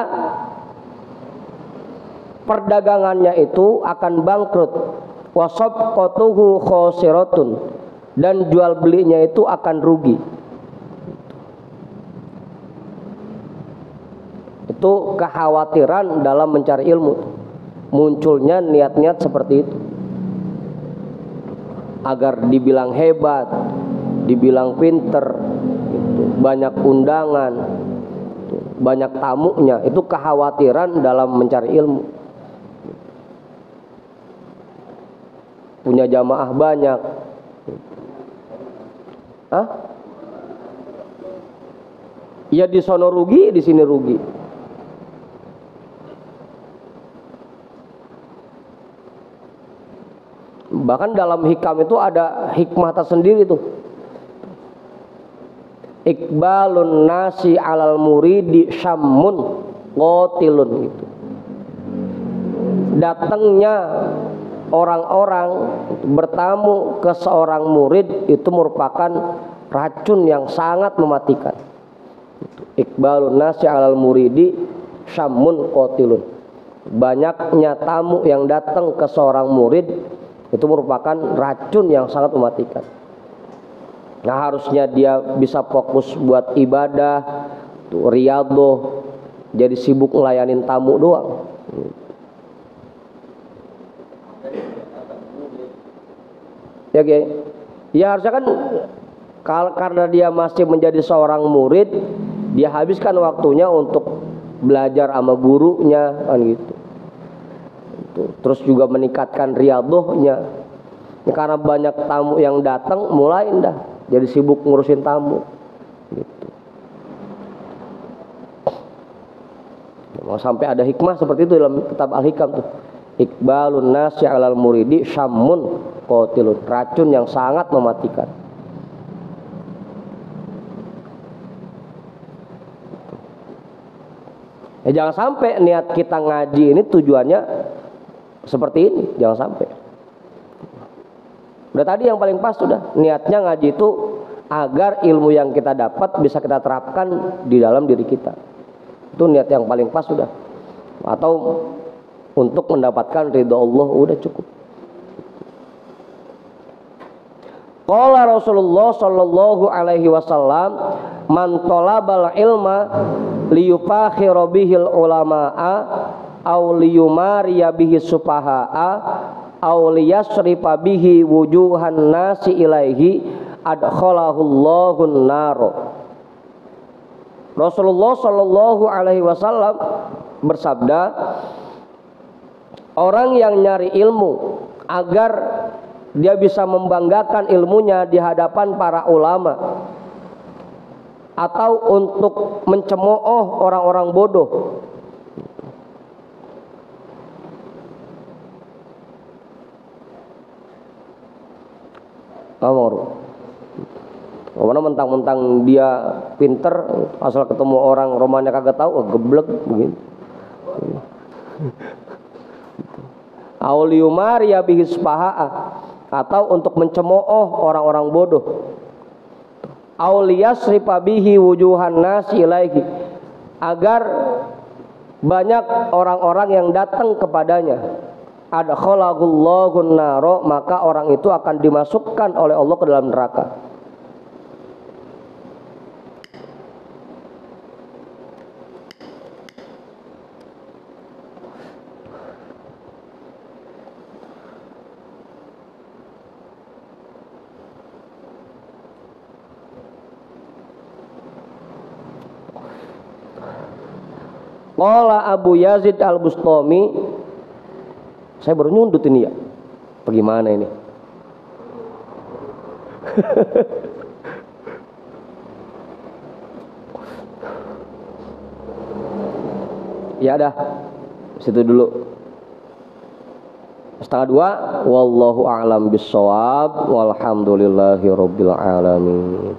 perdagangannya itu akan bangkrut. Wasabqatuhu khosiratun, dan jual belinya itu akan rugi. Itu kekhawatiran dalam mencari ilmu. Munculnya niat-niat seperti itu. Agar dibilang hebat, dibilang pinter, gitu. Banyak undangan, gitu. Banyak tamunya. Itu kekhawatiran dalam mencari ilmu. Punya jamaah banyak. Hah? Ya di sono rugi, di sini rugi. Bahkan dalam hikam itu ada hikmah tersendiri tuh. Iqbalun nasi alal muridi syammun qatilun gitu. Datangnya orang-orang bertamu ke seorang murid itu merupakan racun yang sangat mematikan. Iqbalun nasi alal muridi syammun qatilun. Banyaknya tamu yang datang ke seorang murid itu merupakan racun yang sangat mematikan. Nah, harusnya dia bisa fokus buat ibadah, riyadhah, jadi sibuk ngelayanin tamu doang. Ya, ya harusnya kan karena dia masih menjadi seorang murid, dia habiskan waktunya untuk belajar sama gurunya kan gitu. Terus juga meningkatkan riyadhahnya. Karena banyak tamu yang datang, mulai dah jadi sibuk ngurusin tamu gitu. Mau sampai ada hikmah seperti itu dalam kitab Al-Hikam tuh. Iqbalun nasi 'alal muridi syammun qatilun. Racun yang sangat mematikan. Ya jangan sampai niat kita ngaji ini tujuannya seperti ini, jangan sampai. Udah tadi yang paling pas sudah, niatnya ngaji itu agar ilmu yang kita dapat bisa kita terapkan di dalam diri kita. Itu niat yang paling pas sudah. Atau untuk mendapatkan ridha Allah, udah cukup. Qala Rasulullah sallallahu alaihi wasallam, man talabal ilma liyufakhira bihil ulama'a aw liyumariya bihi sufaha'a aw liyasrifa bihi wujuhan nasi ilaihi adkhalahu Allahun nar. Rasulullah sallallahu alaihi wasallam bersabda, orang yang nyari ilmu agar dia bisa membanggakan ilmunya di hadapan para ulama atau untuk mencemooh orang-orang bodoh, mana mentang-mentang dia pinter, asal ketemu orang romannya kagak tahu, geblek begini. Auliumariya bihis pahaa, atau untuk mencemooh orang-orang bodoh. Auliyasrifa bihi wujuhan nasi ilaihi, agar banyak orang-orang yang datang kepadanya. Adkhalahullahu naro, maka orang itu akan dimasukkan oleh Allah ke dalam neraka. Qala Abu Yazid Al-Bustami, saya baru nyundut ini ya. Bagaimana ini? Ya dah, situ dulu. 1:30. Wallahu a'lam bissawab. Walhamdulillahi rabbil alamin.